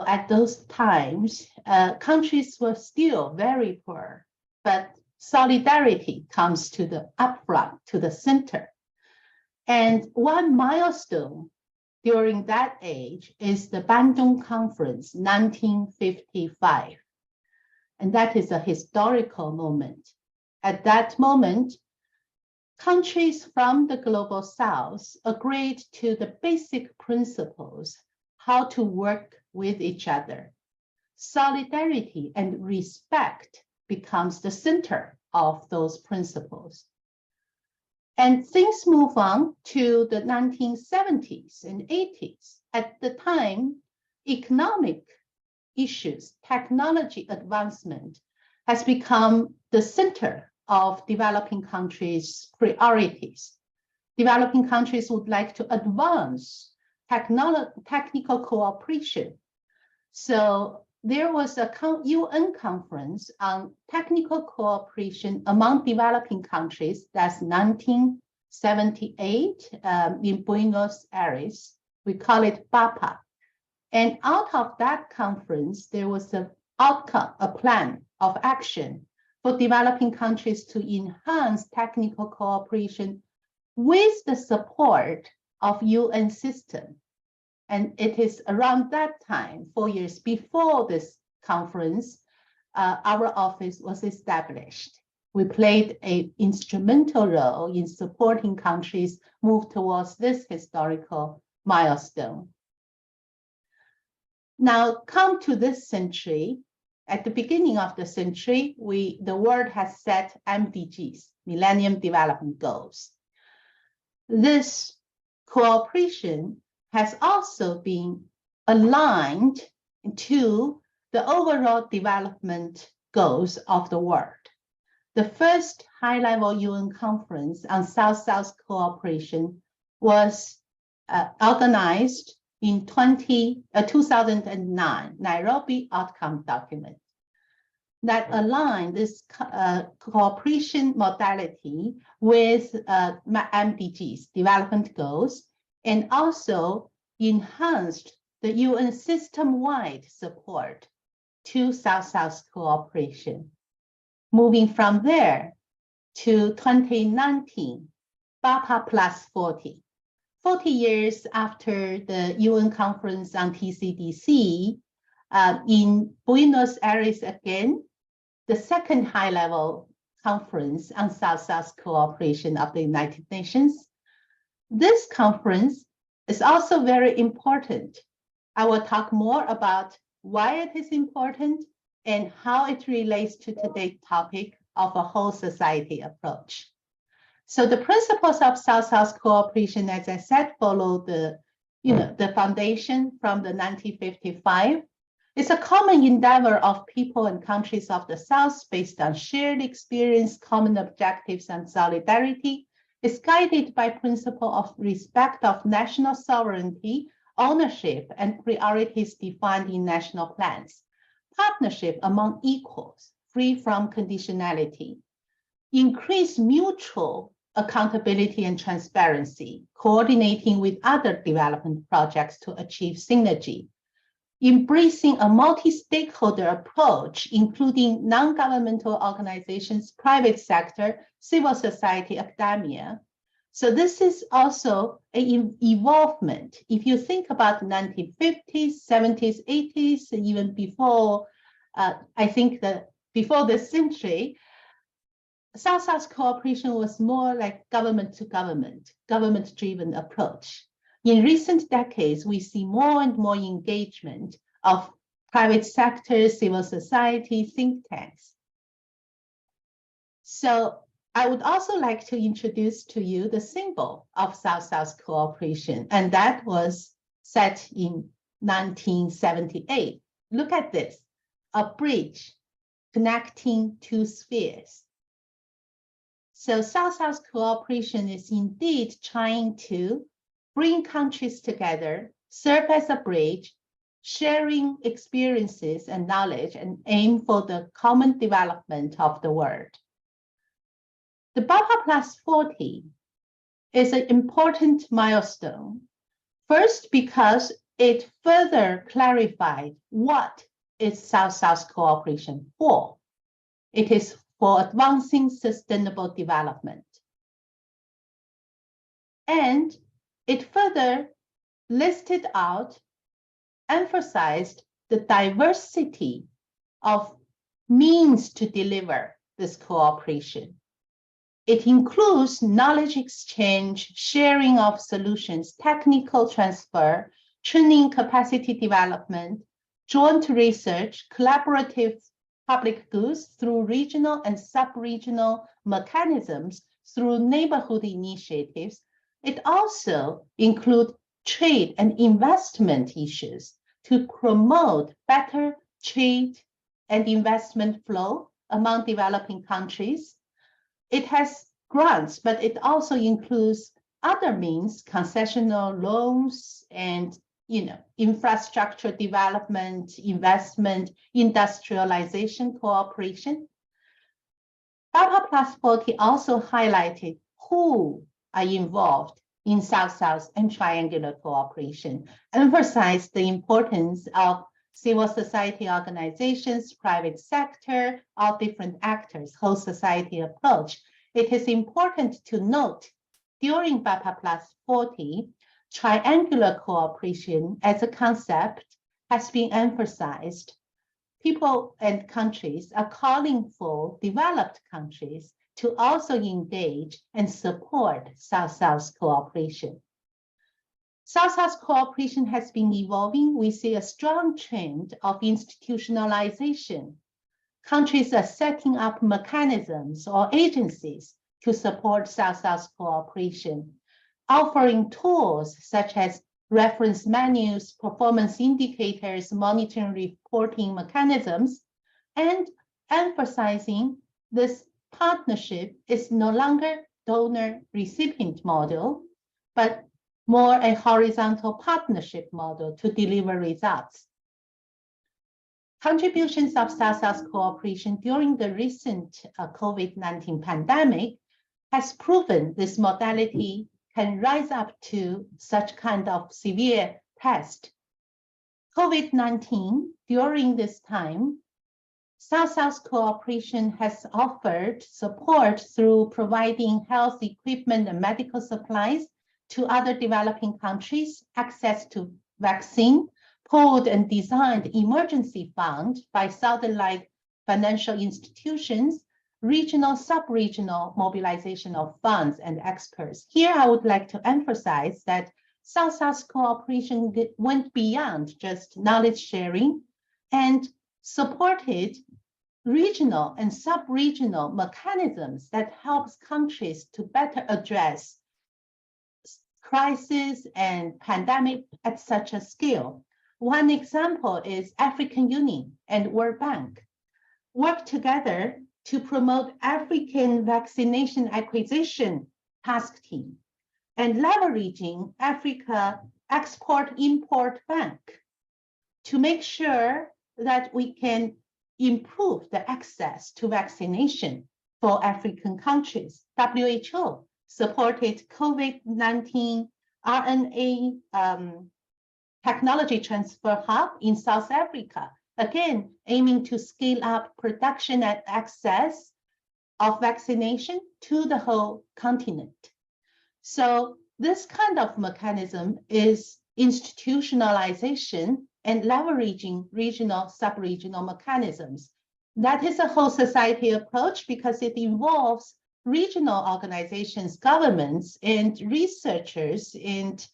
At those times, countries were still very poor, but solidarity comes to the upfront, to the center. And one milestone during that age is the Bandung Conference, 1955. And that is a historical moment. At that moment, countries from the global South agreed to the basic principles, how to work with each other. Solidarity and respect becomes the center of those principles. And things move on to the 1970s and 80s. At the time, economic issues, technology advancement has become the center of developing countries' priorities. Developing countries would like to advance technical cooperation. So there was a UN conference on technical cooperation among developing countries. That's 1978 in Buenos Aires. We call it PAHO. And out of that conference, there was an outcome, a plan of action for developing countries to enhance technical cooperation with the support of UN system. And it is around that time, 4 years before this conference, our office was established. We played an instrumental role in supporting countries move towards this historical milestone. Now, come to this century. At the beginning of the century, the world has set MDGs, Millennium Development Goals. This cooperation has also been aligned to the overall development goals of the world. The first high-level UN conference on South-South cooperation was organized in 2009, Nairobi Outcome Document, that aligned this cooperation modality with MDGs, development goals, and also enhanced the UN system-wide support to South-South cooperation. Moving from there to 2019, PAHO plus 40. 40 years after the UN conference on TCDC, in Buenos Aires again, the second high-level conference on South-South cooperation of the United Nations. This conference is also very important. I will talk more about why it is important and how it relates to today's topic of a whole society approach. So the principles of South-South cooperation, as I said, follow the foundation from the 1955. It's a common endeavor of people and countries of the South based on shared experience, common objectives, and solidarity. It's guided by principle of respect of national sovereignty, ownership, and priorities defined in national plans. Partnership among equals, free from conditionality. Increase mutual accountability and transparency, coordinating with other development projects to achieve synergy. Embracing a multi-stakeholder approach, including non-governmental organizations, private sector, civil society, academia. So this is also an evolvement. If you think about the 1950s, 70s, 80s, and even before, I think that before this century, South-South cooperation was more like government to government, government-driven approach. In recent decades, we see more and more engagement of private sector, civil society, think tanks. So I would also like to introduce to you the symbol of South-South cooperation, and that was set in 1978. Look at this, a bridge connecting two spheres. So South-South cooperation is indeed trying to bring countries together, serve as a bridge, sharing experiences and knowledge, and aim for the common development of the world. The PAHO plus 40 is an important milestone. First, because it further clarified what is South-South cooperation for. It is for advancing sustainable development. And it further listed out, emphasized the diversity of means to deliver this cooperation. It includes knowledge exchange, sharing of solutions, technical transfer, training capacity development, joint research, collaborative public goods through regional and sub-regional mechanisms, through neighborhood initiatives. It also includes trade and investment issues to promote better trade, and investment flow among developing countries. It has grants, but it also includes other means, concessional loans and infrastructure development, investment, industrialization, cooperation. BAPA Plus 40 also highlighted who are involved in South-South and triangular cooperation, emphasized the importance of civil society organizations, private sector, all different actors, whole society approach. It is important to note during BAPA Plus 40, triangular cooperation as a concept has been emphasized. People and countries are calling for developed countries to also engage and support South-South cooperation. South-South cooperation has been evolving. We see a strong trend of institutionalization. Countries are setting up mechanisms or agencies to support South-South cooperation, offering tools such as reference menus, performance indicators, monitoring reporting mechanisms, and emphasizing this partnership is no longer donor-recipient model, but more a horizontal partnership model to deliver results. Contributions of South-South cooperation during the recent COVID-19 pandemic has proven this modality can rise up to such kind of severe test. COVID-19, during this time, South-South cooperation has offered support through providing health equipment and medical supplies to other developing countries, access to vaccine, pooled and designed emergency fund by Southern-like financial institutions, regional, sub-regional mobilization of funds and experts. Here, I would like to emphasize that South-South cooperation went beyond just knowledge sharing and supported regional and sub-regional mechanisms that helps countries to better address crisis and pandemic at such a scale. One example is African Union and World Bank work together to promote African vaccination acquisition task team and leveraging Africa Export-Import Bank to make sure that we can improve the access to vaccination for African countries. WHO supported COVID-19 RNA technology transfer hub in South Africa, again, aiming to scale up production and access of vaccination to the whole continent. So this kind of mechanism is institutionalization and leveraging regional, sub-regional mechanisms. That is a whole society approach because it involves regional organizations, governments, and researchers and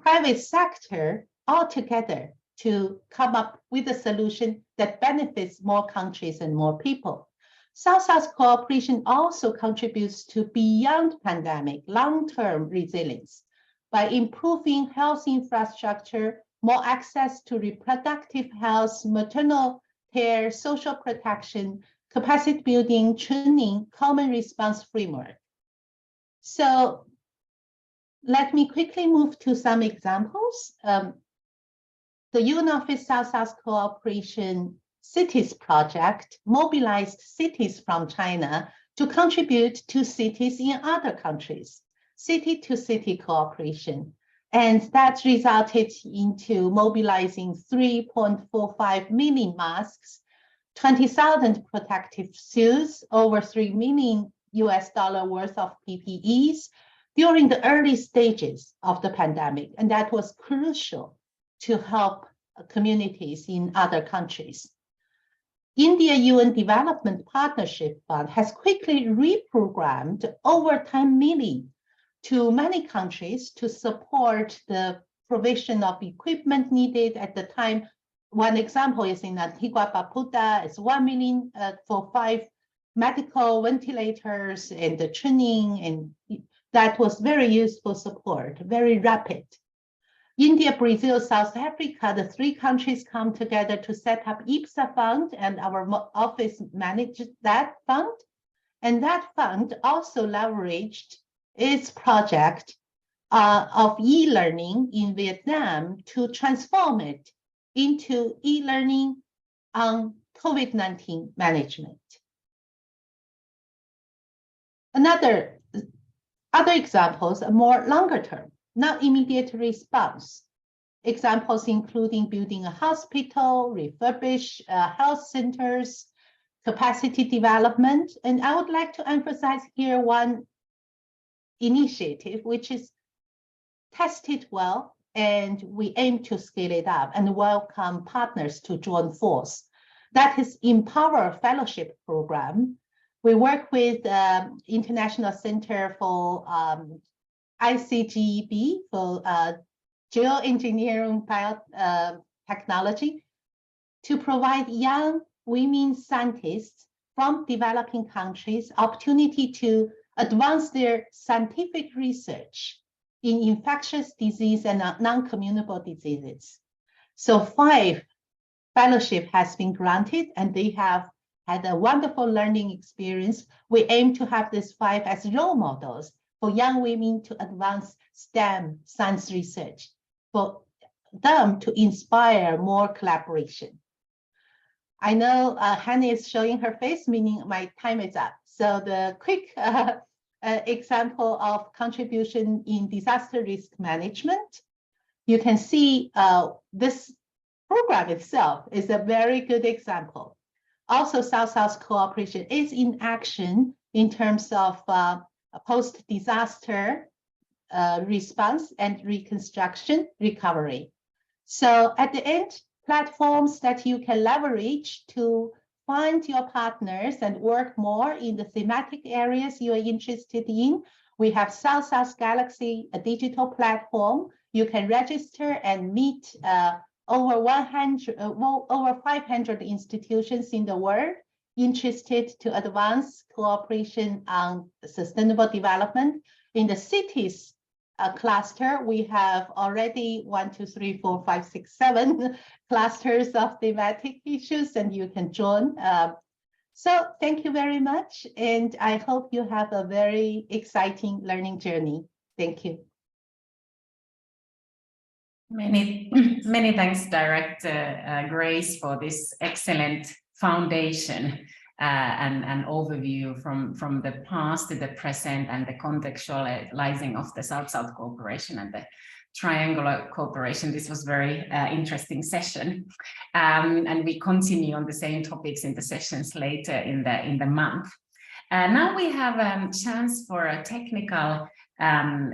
private sector all together to come up with a solution that benefits more countries and more people. South-South cooperation also contributes to beyond pandemic long-term resilience by improving health infrastructure, more access to reproductive health, maternal care, social protection, capacity building, training, common response framework. So let me quickly move to some examples. The UN Office South-South Cooperation Cities Project mobilized cities from China to contribute to cities in other countries, city-to-city cooperation. And that resulted into mobilizing 3.45 million masks, 20,000 protective suits, over $3 million worth of PPEs during the early stages of the pandemic. And that was crucial to help communities in other countries. India UN Development Partnership Fund has quickly reprogrammed over 10 million to many countries to support the provision of equipment needed at the time. One example is in Antigua Barbuda, it's 1 million for 5 medical ventilators and the training, and that was very useful support, very rapid. India, Brazil, South Africa, the 3 countries come together to set up IPSA fund, and our office managed that fund. And that fund also leveraged its project of e-learning in Vietnam to transform it into e-learning on COVID-19 management. Other examples are more longer term, not immediate response. Examples including building a hospital, refurbish health centers, capacity development. And I would like to emphasize here one initiative, which is tested well, and we aim to scale it up and welcome partners to join force. That is Empower Fellowship Program. We work with International Center for ICGEB, for geoengineering biotechnology, to provide young women scientists from developing countries opportunity to advance their scientific research in infectious disease and non-communicable diseases. So 5 fellowship has been granted, and they have had a wonderful learning experience. We aim to have these 5 as role models for young women to advance STEM science research, for them to inspire more collaboration. I know Heini is showing her face, meaning my time is up. So the quick example of contribution in disaster risk management, you can see this program itself is a very good example. Also, South-South cooperation is in action in terms of post-disaster response and reconstruction recovery. So at the end, platforms that you can leverage to find your partners and work more in the thematic areas you are interested in. We have South-South Galaxy, a digital platform. You can register and meet over 500 institutions in the world interested to advance cooperation on sustainable development. In the cities cluster, we have already 1, 2, 3, 4, 5, 6, 7 clusters of thematic issues, and you can join. So thank you very much, and I hope you have a very exciting learning journey. Thank you.
Many thanks, Director Grace, for this excellent foundation and overview from the past to the present and the contextualizing of the South-South cooperation and the triangular cooperation. This was very interesting session, and we continue on the same topics in the sessions later in the month. Now we have a chance for a technical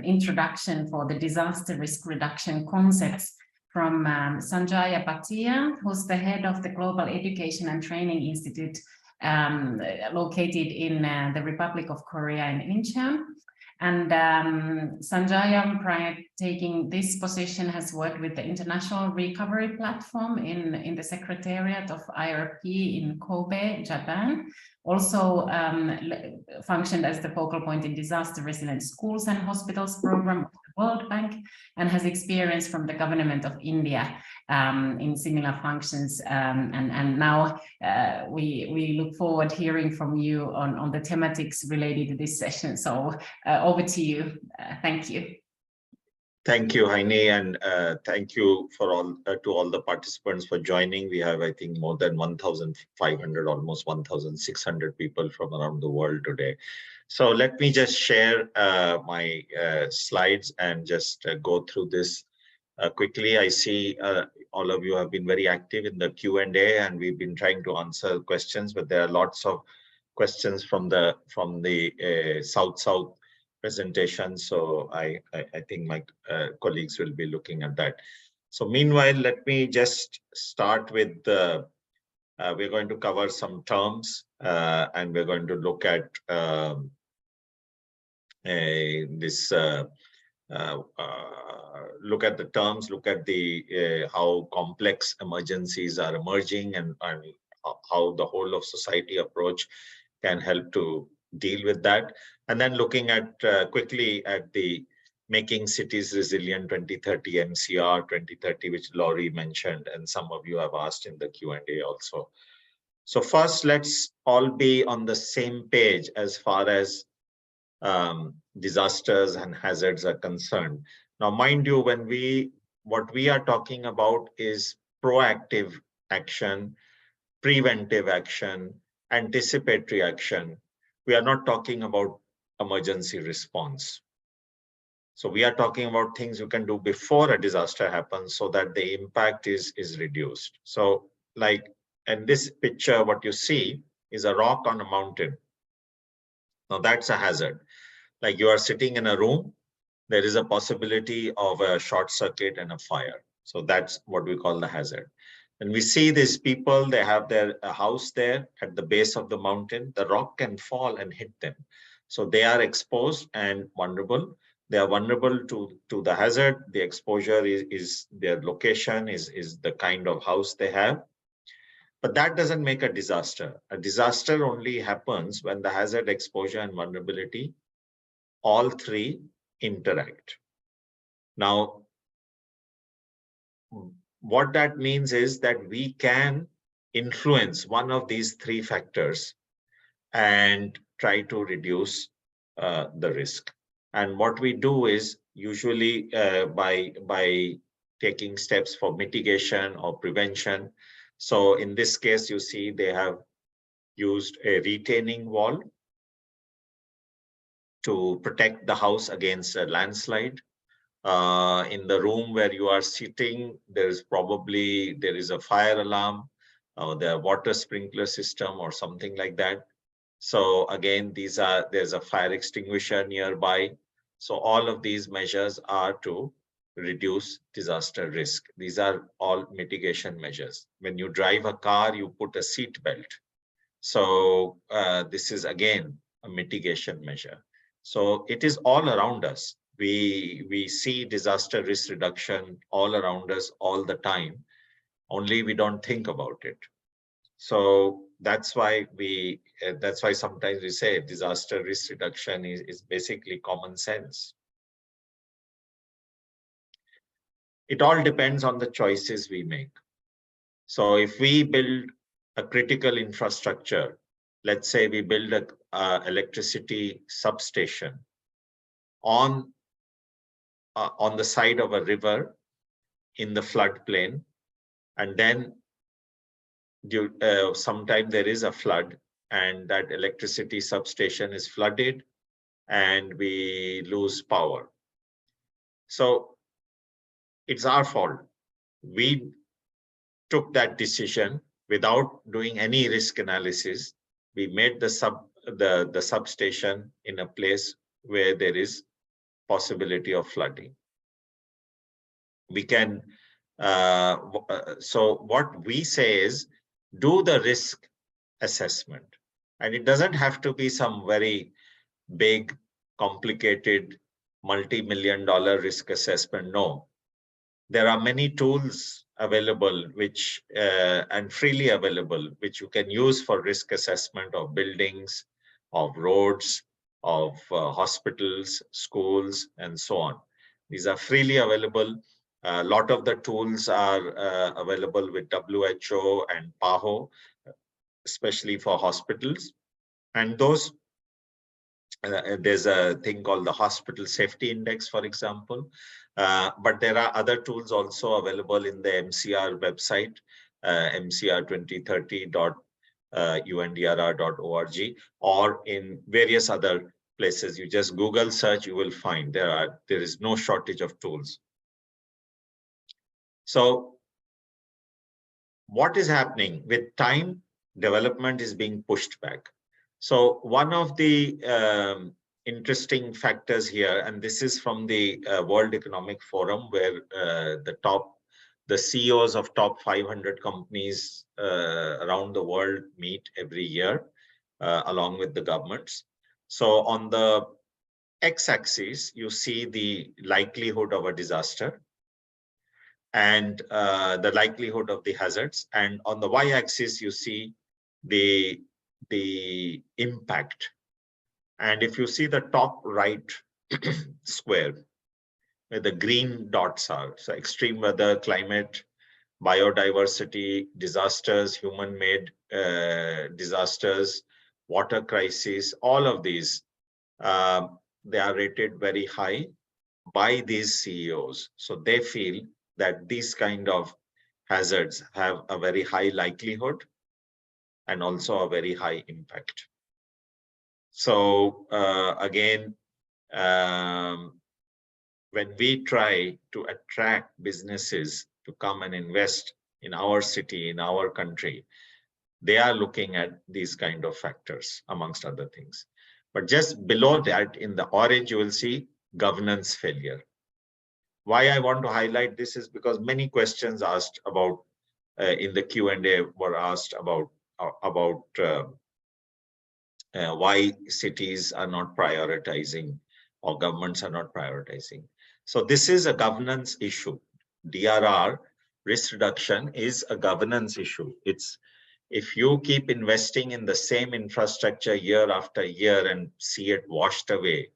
introduction for the disaster risk reduction concepts from Sanjaya Bhatia, who's the head of the Global Education and Training Institute located in the Republic of Korea in Incheon. And Sanjaya, prior to taking this position, has worked with the International Recovery Platform in the Secretariat of IRP in Kobe, Japan. Also functioned as the focal point in disaster resilient schools and hospitals program of the World Bank, and has experience from the government of India in similar functions. And now we look forward hearing from you on the thematics related to this session. So over to you. Thank you.
Thank you, Heini, and thank you for to all the participants for joining. We have, I think, more than 1,500, almost 1,600 people from around the world today. So let me just share my slides and just go through this quickly. I see all of you have been very active in the Q&A, and we've been trying to answer questions, but there are lots of questions from the South-South presentation, so I think my colleagues will be looking at that. So meanwhile, let me just start with we're going to cover some terms, and we're going to look at look at the terms, look at the how complex emergencies are emerging, and how the whole of society approach can help to deal with that. And then looking at quickly at the Making Cities Resilient 2030, MCR 2030, which Laurie mentioned, and some of you have asked in the Q&A also. So first, let's all be on the same page as far as disasters and hazards are concerned. Now, mind you, what we are talking about is proactive action, preventive action, anticipatory action. We are not talking about emergency response. So we are talking about things you can do before a disaster happens so that the impact is reduced. So like in this picture, what you see is a rock on a mountain. Now that's a hazard. Like you are sitting in a room, there is a possibility of a short circuit and a fire. So that's what we call the hazard. And we see these people, they have their house there at the base of the mountain. The rock can fall and hit them. So they are exposed and vulnerable. They are vulnerable to the hazard. The exposure is their location, is the kind of house they have. But that doesn't make a disaster. A disaster only happens when the hazard, exposure, and vulnerability, all three interact. Now, what that means is that we can influence one of these three factors and try to reduce the risk. And what we do is usually by taking steps for mitigation or prevention. So in this case, you see they have used a retaining wall to protect the house against a landslide. In the room where you are sitting, there is a fire alarm, there are water sprinkler system or something like that. So again, there's a fire extinguisher nearby. So all of these measures are to reduce disaster risk. These are all mitigation measures. When you drive a car, you put a seat belt. So this is again a mitigation measure. So it is all around us. We see disaster risk reduction all around us all the time, only we don't think about it. So that's why sometimes we say disaster risk reduction is basically common sense. It all depends on the choices we make. So if we build a critical infrastructure, let's say we build a electricity substation on the side of a river in the floodplain, and then sometime there is a flood and that electricity substation is flooded and we lose power. So it's our fault. We took that decision without doing any risk analysis. We made the substation in a place where there is possibility of flooding. We can, so what we say is, do the risk assessment. And it doesn't have to be some very big, complicated, multi-million-dollar risk assessment. No, there are many tools available and freely available, which you can use for risk assessment of buildings, of roads, of hospitals, schools, and so on. These are freely available. A lot of the tools are available with WHO and PAHO, especially for hospitals. And those, there's a thing called the Hospital Safety Index, for example. But there are other tools also available in the MCR website, mcr2030.undrr.org, or in various other places. You just Google search, you will find there is no shortage of tools. So what is happening with time? Development is being pushed back. So one of the interesting factors here, and this is from the World Economic Forum, where the CEOs of top 500 companies around the world meet every year, along with the governments. So on the x-axis, you see the likelihood of a disaster and the likelihood of the hazards. And on the y-axis, you see the impact. And if you see the top right square, where the green dots are. So extreme weather, climate, biodiversity, disasters, human-made disasters, water crisis, all of these, they are rated very high by these CEOs. So they feel that these kind of hazards have a very high likelihood and also a very high impact. So again, when we try to attract businesses to come and invest in our city, in our country, they are looking at these kind of factors, amongst other things. But just below that, in the orange, you will see governance failure. Why I want to highlight this is because many questions asked about in the Q&A were asked about why cities are not prioritizing or governments are not prioritizing. So this is a governance issue. DRR, risk reduction, is a governance issue. It's if you keep investing in the same infrastructure year after year and see it washed away,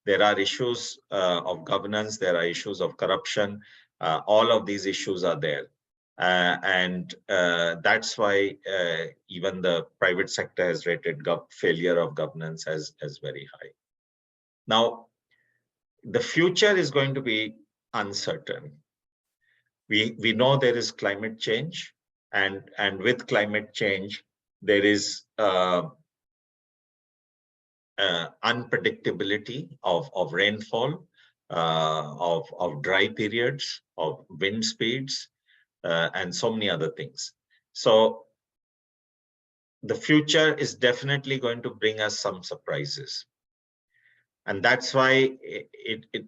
there are issues of governance, there are issues of corruption, all of these issues are there. And that's why even the private sector has rated failure of governance as very high. Now, the future is going to be uncertain. We know there is climate change, and with climate change, there is unpredictability of rainfall, of dry periods, of wind speeds, and so many other things. So the future is definitely going to bring us some surprises. And that's why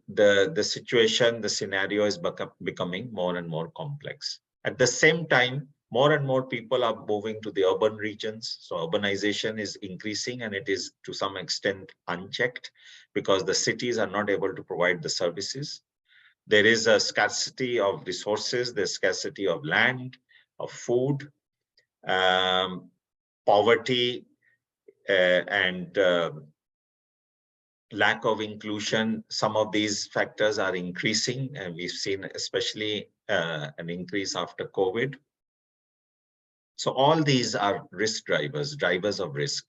the situation, the scenario is becoming more and more complex. At the same time, more and more people are moving to the urban regions. So urbanization is increasing, and it is to some extent unchecked because the cities are not able to provide the services. There is a scarcity of resources, there's scarcity of land, of food, poverty, and lack of inclusion. Some of these factors are increasing, and we've seen especially an increase after COVID. So all these are risk drivers, drivers of risk,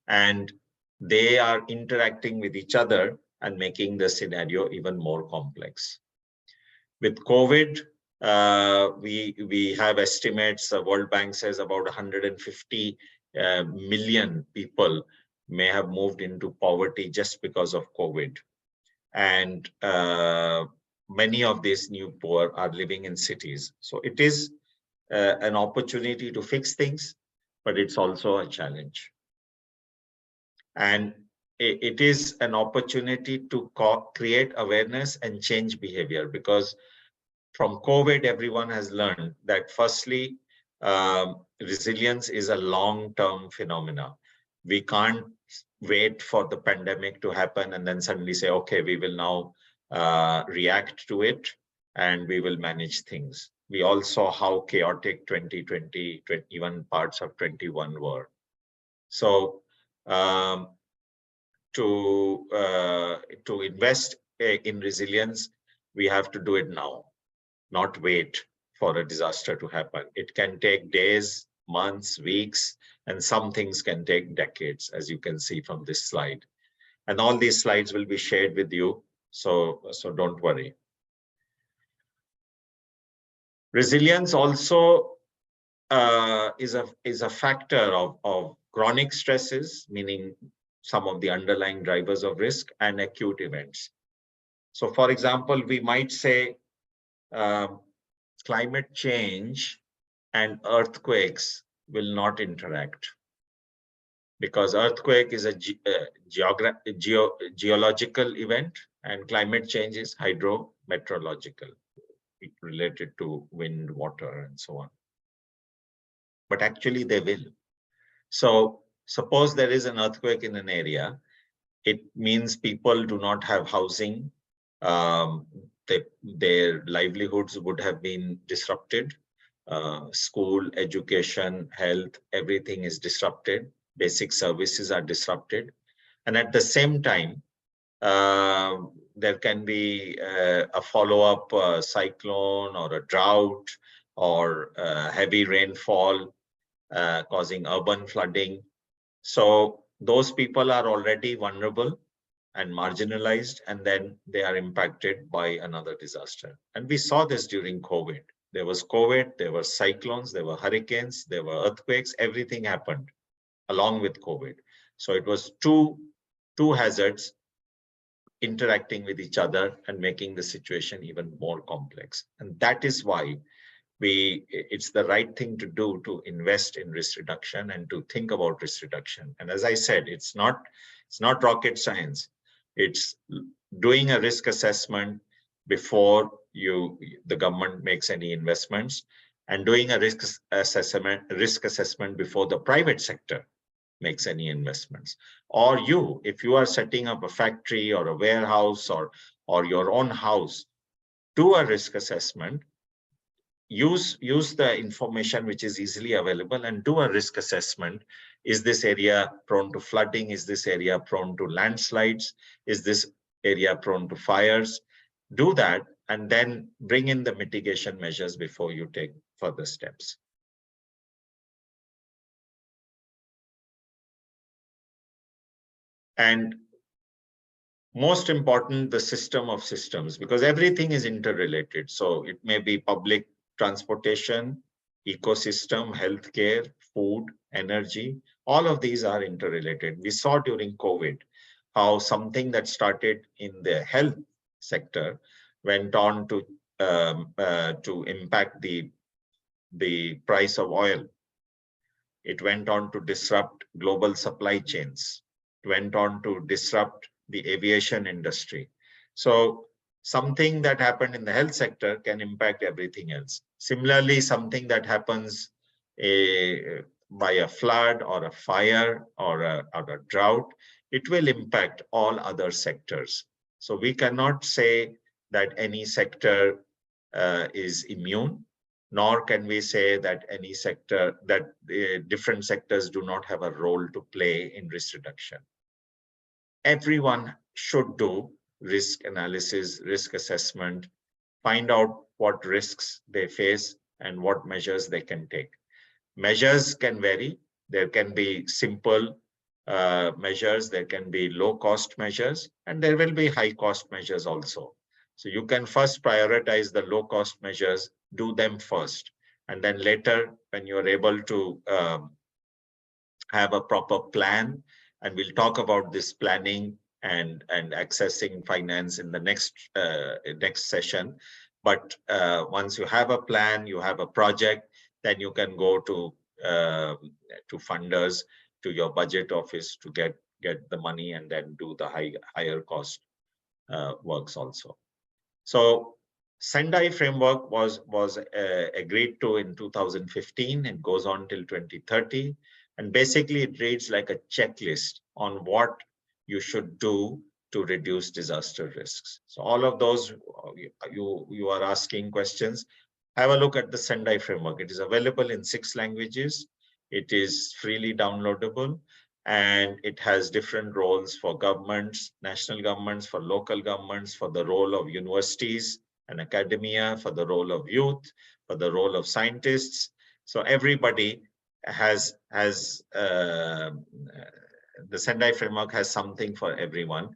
and they are interacting with each other and making the scenario even more complex. With COVID, we have estimates, the World Bank says about 150 million people may have moved into poverty just because of COVID. And many of these new poor are living in cities. So it is an opportunity to fix things, but it's also a challenge. And it is an opportunity to create awareness and change behavior, because from COVID, everyone has learned that firstly, resilience is a long-term phenomena. We can't wait for the pandemic to happen and then suddenly say, okay, we will now react to it and we will manage things. We all saw how chaotic 2020, even parts of 21 were. So to invest in resilience, we have to do it now, not wait for a disaster to happen. It can take days, months, weeks, and some things can take decades, as you can see from this slide. And all these slides will be shared with you, so don't worry. Resilience also is a factor of chronic stresses, meaning some of the underlying drivers of risk, and acute events. So for example, we might say climate change and earthquakes will not interact, because earthquake is a geological event and climate change is hydrometeorological, related to wind, water, and so on. But actually they will. So suppose there is an earthquake in an area, it means people do not have housing, their livelihoods would have been disrupted, school, education, health, everything is disrupted, basic services are disrupted. And at the same time, there can be a follow-up cyclone or a drought or heavy rainfall causing urban flooding. So those people are already vulnerable and marginalized, and then they are impacted by another disaster. And we saw this during COVID. There was COVID, there were cyclones, there were hurricanes, there were earthquakes, everything happened along with COVID. So it was two hazards interacting with each other and making the situation even more complex. And that is why it's the right thing to do to invest in risk reduction and to think about risk reduction. And as I said, it's not rocket science. It's doing a risk assessment before the government makes any investments, and doing a risk assessment before the private sector makes any investments. Or if you are setting up a factory or a warehouse or your own house, do a risk assessment. Use the information which is easily available and do a risk assessment. Is this area prone to flooding? Is this area prone to landslides? Is this area prone to fires? Do that and then bring in the mitigation measures before you take further steps. And most important, the system of systems, because everything is interrelated. So it may be public transportation, ecosystem, healthcare, food, energy, all of these are interrelated. We saw during COVID how something that started in the health sector went on to impact the price of oil. It went on to disrupt global supply chains. It went on to disrupt the aviation industry. So something that happened in the health sector can impact everything else. Similarly, something that happens by a flood or a fire or a drought, it will impact all other sectors. So we cannot say that any sector is immune, nor can we say that any sector, that different sectors do not have a role to play in risk reduction. Everyone should do risk analysis, risk assessment, find out what risks they face and what measures they can take. Measures can vary. There can be simple measures, there can be low-cost measures, and there will be high-cost measures also. So you can first prioritize the low-cost measures, do them first, and then later, when you're able to have a proper plan, and we'll talk about this planning and accessing finance in the next session. But once you have a plan, you have a project, then you can go to funders, to your budget office to get the money and then do the higher cost works also. So Sendai framework was agreed to in 2015 and goes on till 2030. And basically it reads like a checklist on what you should do to reduce disaster risks. So all of those, you are asking questions. Have a look at the Sendai framework. It is available in 6 languages. It is freely downloadable, and it has different roles for governments, national governments, for local governments, for the role of universities and academia, for the role of youth, for the role of scientists. So everybody the Sendai framework has something for everyone.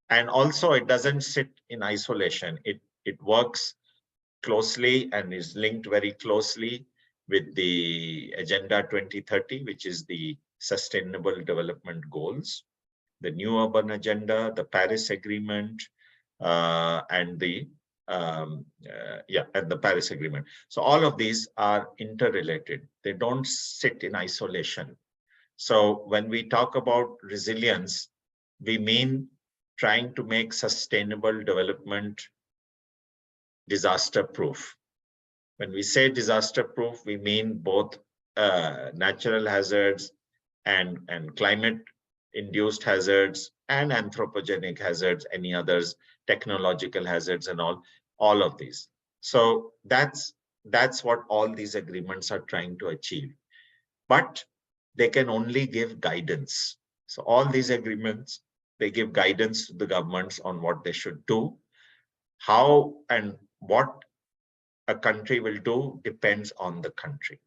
And also it doesn't sit in isolation. It works closely and is linked very closely with the Agenda 2030, which is the Sustainable Development Goals, the New Urban Agenda, the Paris Agreement, and the Paris Agreement. So all of these are interrelated. They don't sit in isolation. So when we talk about resilience, we mean trying to make sustainable development disaster-proof. When we say disaster-proof, we mean both natural hazards and climate-induced hazards and anthropogenic hazards, any others, technological hazards and all of these. So that's what all these agreements are trying to achieve. But they can only give guidance. So all these agreements they give guidance to the governments on what they should do. How and what a country will do depends on the country.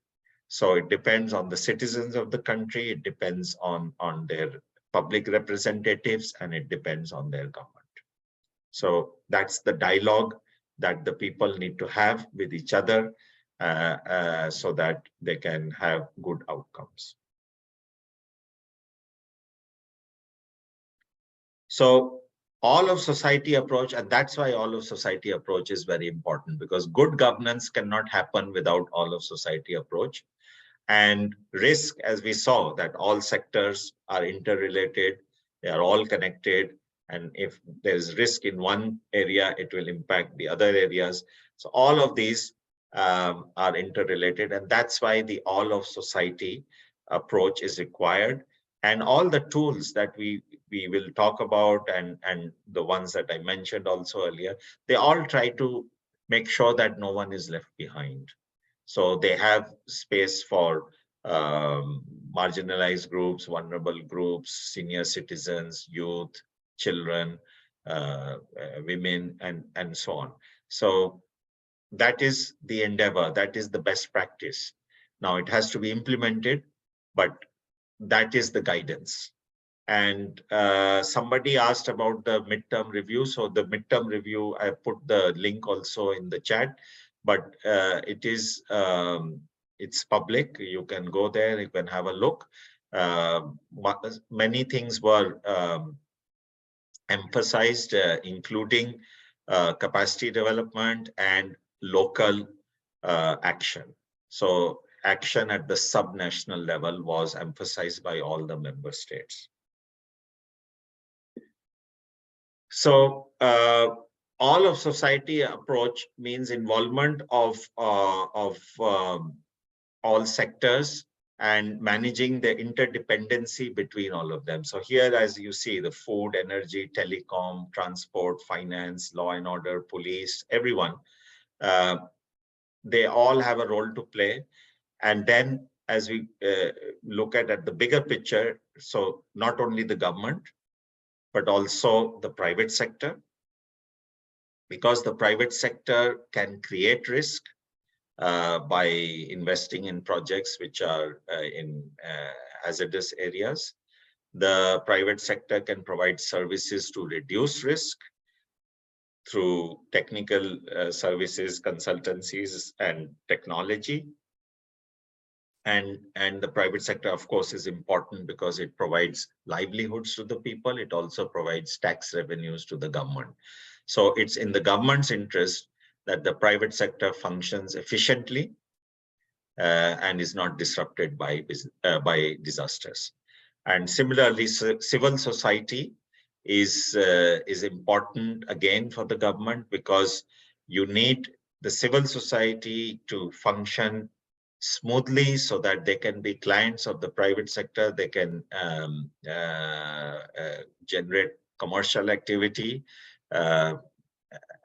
So it depends on the citizens of the country, it depends on their public representatives, and it depends on their government. So that's the dialogue that the people need to have with each other so that they can have good outcomes. So all of society approach, and that's why all of society approach is very important, because good governance cannot happen without all of society approach. And risk, as we saw, that all sectors are interrelated, they are all connected. And if there's risk in one area, it will impact the other areas. So all of these are interrelated. And that's why the all of society approach is required. And all the tools that we will talk about and the ones that I mentioned also earlier, they all try to make sure that no one is left behind. So they have space for marginalized groups, vulnerable groups, senior citizens, youth, children, women, and so on. So that is the endeavor, that is the best practice. Now it has to be implemented, but that is the guidance. And somebody asked about the midterm review. So the midterm review, I put the link also in the chat, but it is it's public. You can go there, you can have a look. Many things were emphasized, including capacity development and local action. So action at the subnational level was emphasized by all the member states. So all of society approach means involvement of all sectors and managing the interdependency between all of them. So here, as you see, the food, energy, telecom, transport, finance, law and order, police, everyone, they all have a role to play. And then as we look at the bigger picture, so not only the government, but also the private sector, because the private sector can create risk by investing in projects which are in hazardous areas. The private sector can provide services to reduce risk through technical services, consultancies, and technology. And the private sector, of course, is important because it provides livelihoods to the people. It also provides tax revenues to the government. So it's in the government's interest that the private sector functions efficiently and is not disrupted by disasters. And similarly, civil society is important again for the government, because you need the civil society to function smoothly so that they can be clients of the private sector. They can generate commercial activity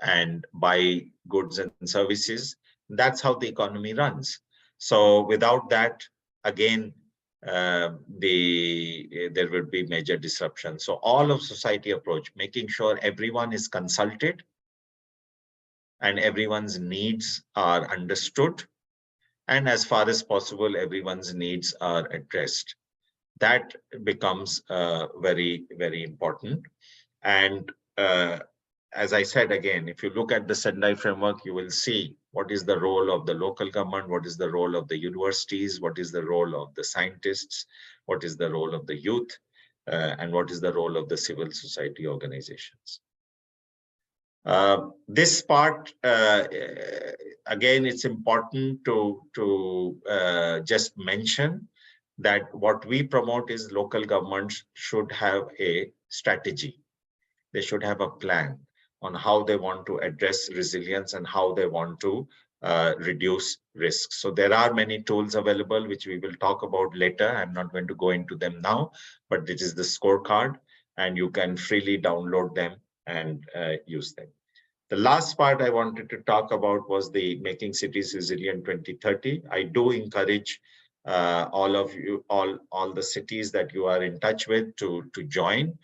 and buy goods and services. That's how the economy runs. So without that, again, there will be major disruption. So all of society approach, making sure everyone is consulted and everyone's needs are understood, and as far as possible, everyone's needs are addressed. That becomes very, very important. And as I said again, if you look at the Sendai framework, you will see what is the role of the local government, what is the role of the universities, what is the role of the scientists, what is the role of the youth, and what is the role of the civil society organizations. This part, again, it's important to just mention that what we promote is local governments should have a strategy. They should have a plan on how they want to address resilience and how they want to reduce risks. So there are many tools available, which we will talk about later. I'm not going to go into them now, but this is the scorecard, and you can freely download them and use them. The last part I wanted to talk about was the Making Cities Resilient 2030. I do encourage all of you, all the cities that you are in touch with to join.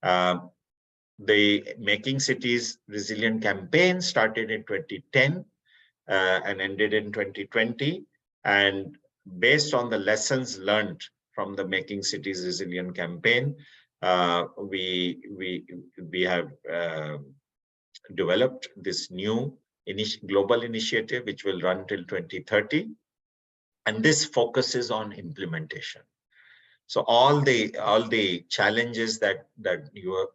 The Making Cities Resilient campaign started in 2010 and ended in 2020. And based on the lessons learned from the Making Cities Resilient campaign, we have developed this new global initiative, which will run till 2030. And this focuses on implementation. So all the challenges that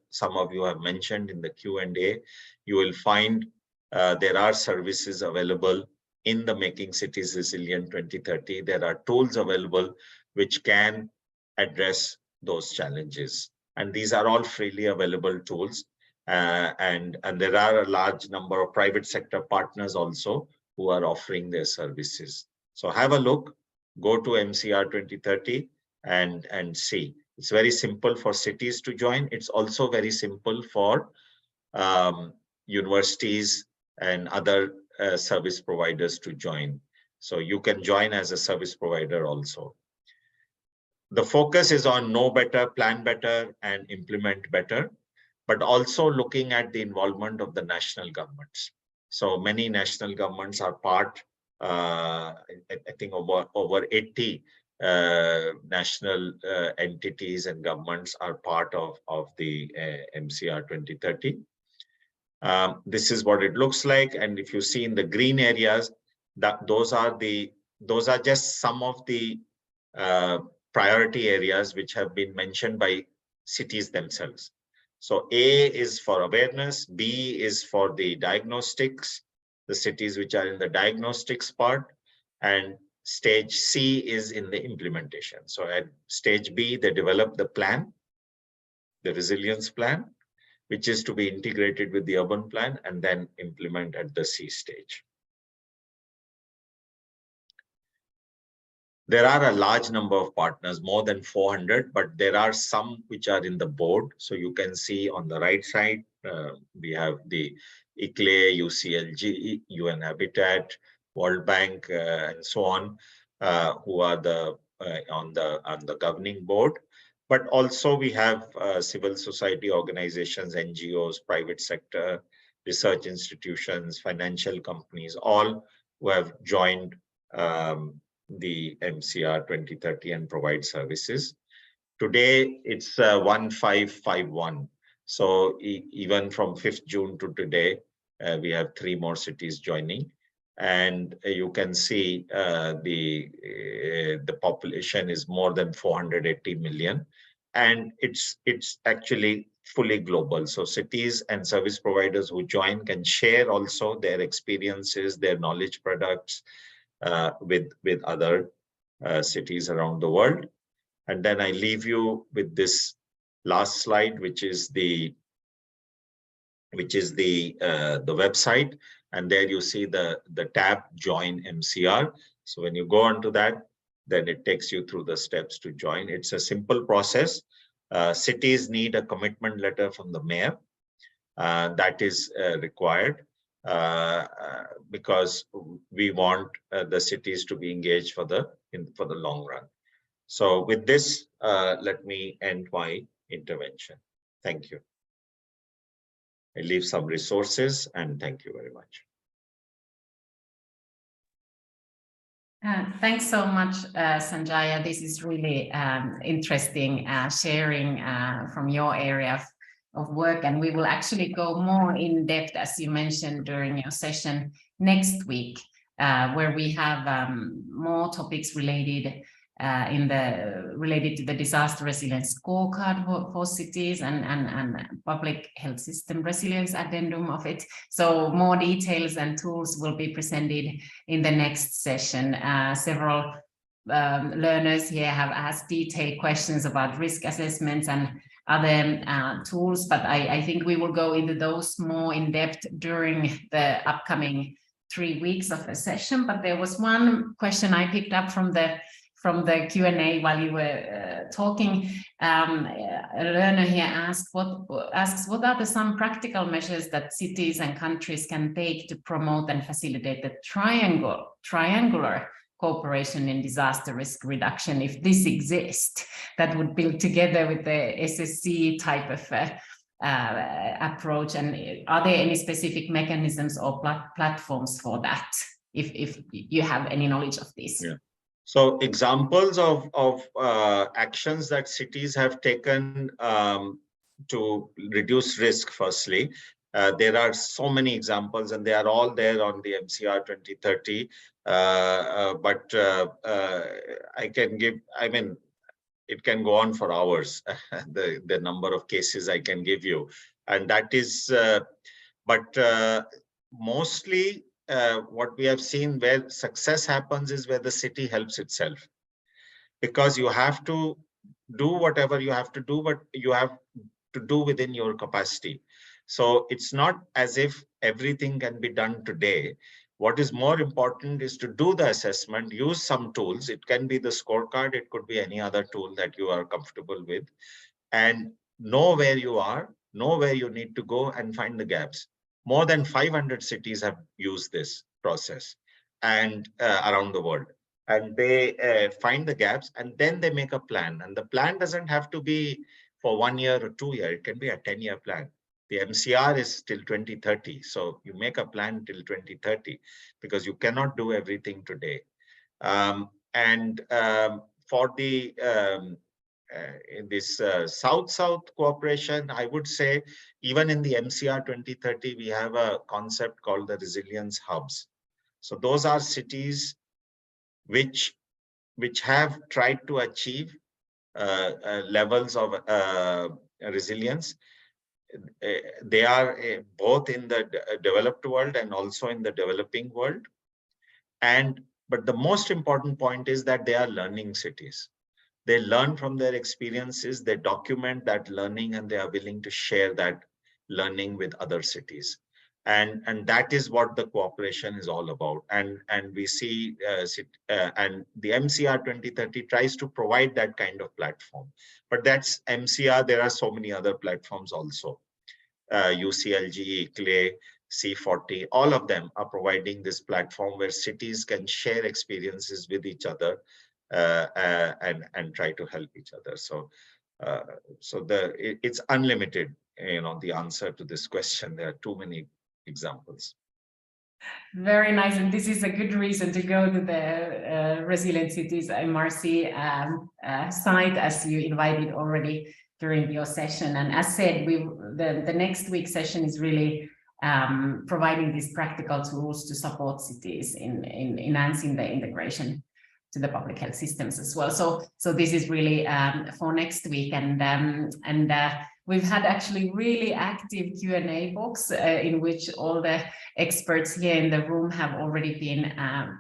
some of you have mentioned in the Q&A, you will find there are services available in the Making Cities Resilient 2030. There are tools available which can address those challenges. And these are all freely available tools. And there are a large number of private sector partners also who are offering their services. So have a look, go to MCR 2030 and see. It's very simple for cities to join. It's also very simple for universities and other service providers to join. So you can join as a service provider also. The focus is on know better, plan better, and implement better, but also looking at the involvement of the national governments. So many national governments are part, I think over 80 national entities and governments are part of the MCR 2030. This is what it looks like. And if you see in the green areas, those are just some of the priority areas which have been mentioned by cities themselves. So A is for awareness, B is for the diagnostics, the cities which are in the diagnostics part, and stage C is in the implementation. So at stage B, they develop the plan, the resilience plan, which is to be integrated with the urban plan and then implement at the C stage. There are a large number of partners, more than 400, but there are some which are in the board. So you can see on the right side, we have the ICLE, UCLG, UN Habitat, World Bank, and so on, who are on the governing board. But also we have civil society organizations, NGOs, private sector, research institutions, financial companies, all who have joined the MCR 2030 and provide services. Today it's 1551. So even from 5th June to today, we have 3 more cities joining. And you can see the population is more than 480 million. And it's actually fully global. So cities and service providers who join can share also their experiences, their knowledge products with other cities around the world. And then I leave you with this last slide, which is the website. And there you see the tab Join MCR. So when you go onto that, then it takes you through the steps to join. It's a simple process. Cities need a commitment letter from the mayor. That is required because we want the cities to be engaged for the long run. So with this, let me end my intervention. Thank you. I leave some resources and thank you very much.
Thanks so much, Sanjaya. This is really interesting sharing from your area of work, and we will actually go more in depth, as you mentioned during your session next week, where we have more topics related to the disaster resilience scorecard for cities and public health system resilience addendum of it. So more details and tools will be presented in the next session. Several learners here have asked detailed questions about risk assessments and other tools, but I think we will go into those more in depth during the upcoming 3 weeks of the session. But there was one question I picked up from the Q&A while you were talking. A learner here asks what are some practical measures that cities and countries can take to promote and facilitate the triangular cooperation in disaster risk reduction, if this exists, that would build together with the SSC type of approach? And are there any specific mechanisms or platforms for that, if you have any knowledge of this?
Yeah. So examples of actions that cities have taken to reduce risk, firstly, there are so many examples, and they are all there on the MCR 2030. But I can give, I mean, it can go on for hours, the number of cases I can give you. And that is, mostly what we have seen where success happens is where the city helps itself. Because you have to do whatever you have to do, but you have to do within your capacity. So it's not as if everything can be done today. What is more important is to do the assessment, use some tools. It can be the scorecard, it could be any other tool that you are comfortable with, and know where you are, know where you need to go, and find the gaps. More than 500 cities have used this process and around the world. And they find the gaps, and then they make a plan. And the plan doesn't have to be for 1 year or 2 years. It can be a 10-year plan. The MCR is till 2030. So you make a plan till 2030, because you cannot do everything today. For the in this South-South cooperation, I would say even in the MCR 2030, we have a concept called the resilience hubs. So those are cities which have tried to achieve levels of resilience. They are both in the developed world and also in the developing world. But the most important point is that they are learning cities. They learn from their experiences, they document that learning, and they are willing to share that learning with other cities. And that is what the cooperation is all about. And we see, and the MCR 2030 tries to provide that kind of platform. But that's MCR, there are so many other platforms also. UCLG, CLAY, C40, all of them are providing this platform where cities can share experiences with each other and try to help each other. So it's unlimited, the answer to this question. There are too many examples.
Very nice, and this is a good reason to go to the Resilient Cities MRC site, as you invited already during your session. And as said, the next week's session is really providing these practical tools to support cities in enhancing the integration to the public health systems as well. So this is really for next week, and we've had actually really active Q&A box in which all the experts here in the room have already been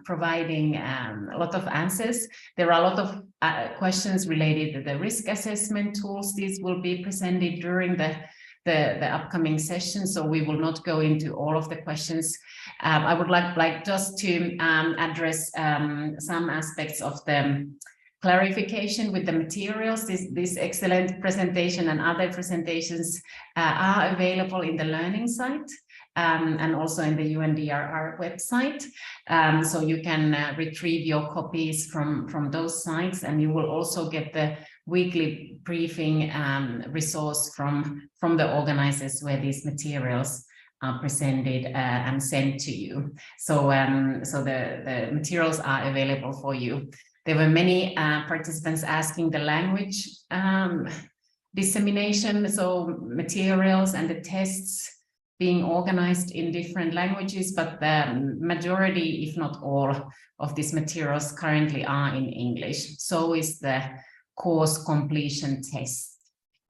providing a lot of answers. There are a lot of questions related to the risk assessment tools. These will be presented during the upcoming session, so we will not go into all of the questions. I would like just to address some aspects of the clarification with the materials. This excellent presentation and other presentations are available in the learning site and also in the UNDRR website. So you can retrieve your copies from those sites, and you will also get the weekly briefing resource from the organizers where these materials are presented and sent to you. So the materials are available for you. There were many participants asking the language dissemination, so materials and the tests being organized in different languages, but the majority, if not all, of these materials currently are in English. So is the course completion test.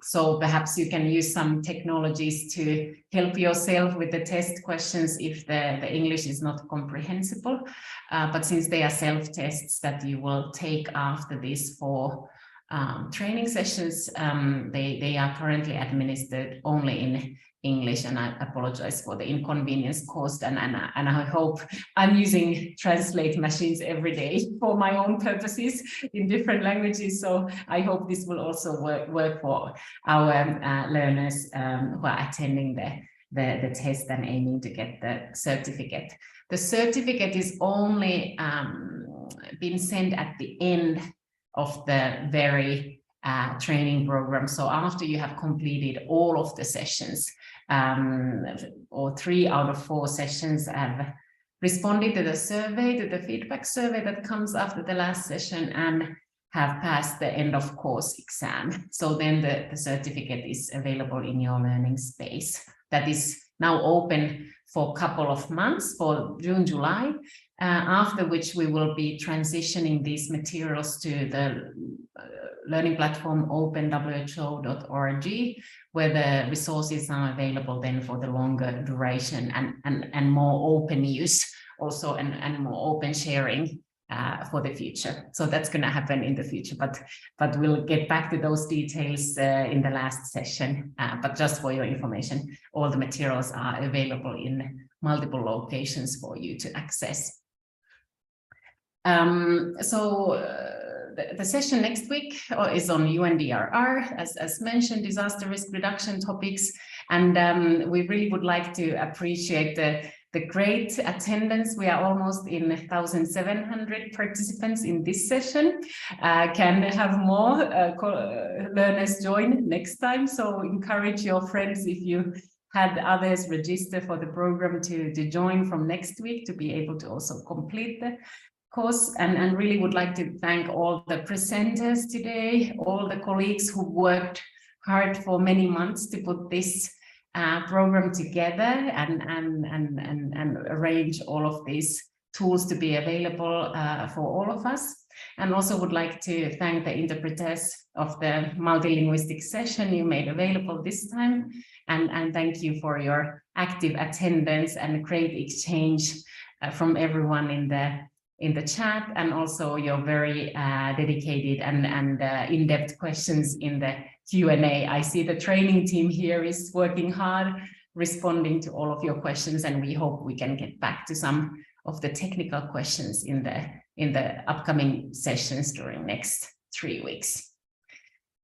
So perhaps you can use some technologies to help yourself with the test questions if the English is not comprehensible. But since they are self-tests that you will take after these 4 training sessions, they are currently administered only in English, and I apologize for the inconvenience caused, and I hope I'm using translate machines every day for my own purposes in different languages, so I hope this will also work for our learners who are attending the test and aiming to get the certificate. The certificate is only been sent at the end of the very training program. So after you have completed all of the sessions, or 3 out of 4 sessions have responded to the survey, to the feedback survey that comes after the last session, and have passed the end of course exam. So then the certificate is available in your learning space. That is now open for a couple of months, for June, July, after which we will be transitioning these materials to the learning platform openwho.org, where the resources are available then for the longer duration and more open use also, and more open sharing for the future. So that's going to happen in the future, but we'll get back to those details in the last session. But just for your information, all the materials are available in multiple locations for you to access. The session next week is on UNDRR, as mentioned, disaster risk reduction topics, and we really would like to appreciate the great attendance. We are almost in 1,700 participants in this session. Can have more learners join next time, so encourage your friends, if you had others register for the program, to join from next week to be able to also complete the course, and really would like to thank all the presenters today, all the colleagues who worked hard for many months to put this program together and arrange all of these tools to be available for all of us. And also would like to thank the interpreters of the multilinguistic session you made available this time, and thank you for your active attendance and great exchange from everyone in the chat, and also your very dedicated and in-depth questions in the Q&A. I see the training team here is working hard, responding to all of your questions, and we hope we can get back to some of the technical questions in the upcoming sessions during next 3 weeks.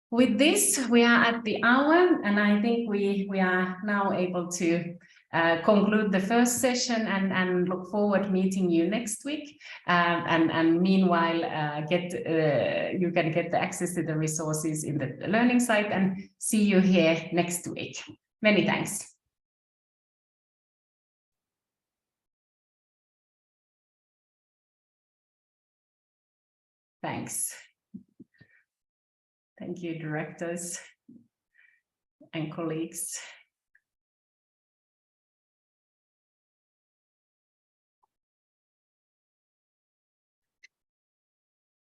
With this, we are at the hour, and I think we are now able to conclude the first session and look forward meeting you next week. And meanwhile, you can get the access to the resources in the learning site, and see you here next week. Many thanks. Thanks. Thank you, directors and colleagues.